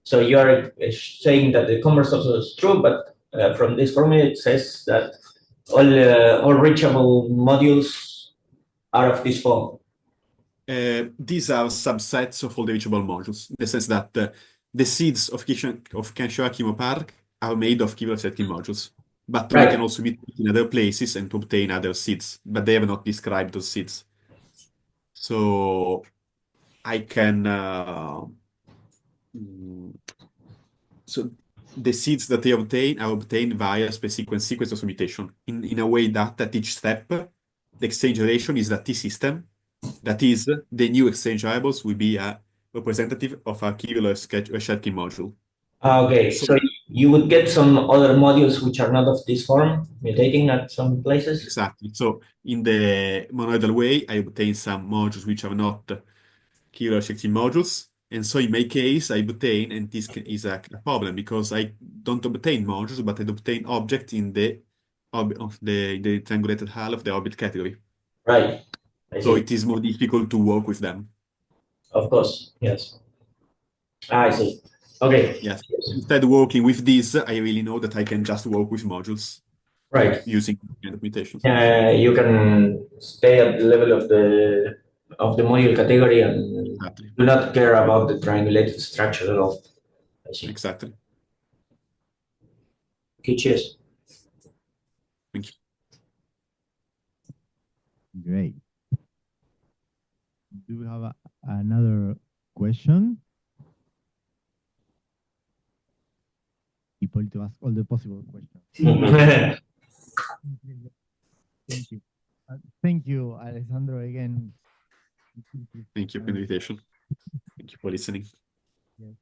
So you are saying that the converse also is true, but from this formula, it says that all reachable modules are of this form. These are subsets of all the reachable modules, in the sense that the seeds of Kashiwara Kim Oh Park are made of categorification modules. But we can also meet in other places and to obtain other seeds, but they have not described those seeds. So I can so the seeds that they obtain are obtained via sequence of mutation in a way that at each step the exchange relation is that T-system. That is, the new exchange variables will be a representative of a Categorification module. Okay, so you would get some other modules which are not of this form, mutating at some places? Exactly. So in the monoidal way, I obtain some modules which are not Categorification modules. And so in my case, I obtain, and this is a problem because I don't obtain modules, but I obtain objects in the triangulated hull of the orbit category. Right. So it is more difficult to work with them. Of course, yes. I see. Okay. Yes. Instead of working with this, I really know that I can just work with modules. Right. Using kind of mutations. You can stay at the level of the module category and do not care about the triangulated structure at all. I see. Exactly. Okay, cheers. Thank you. Great. Do we have another question? People to ask all the possible questions. Thank you. Thank you, Alessandro, again. Thank you for the invitation. Thank you for listening. Yes.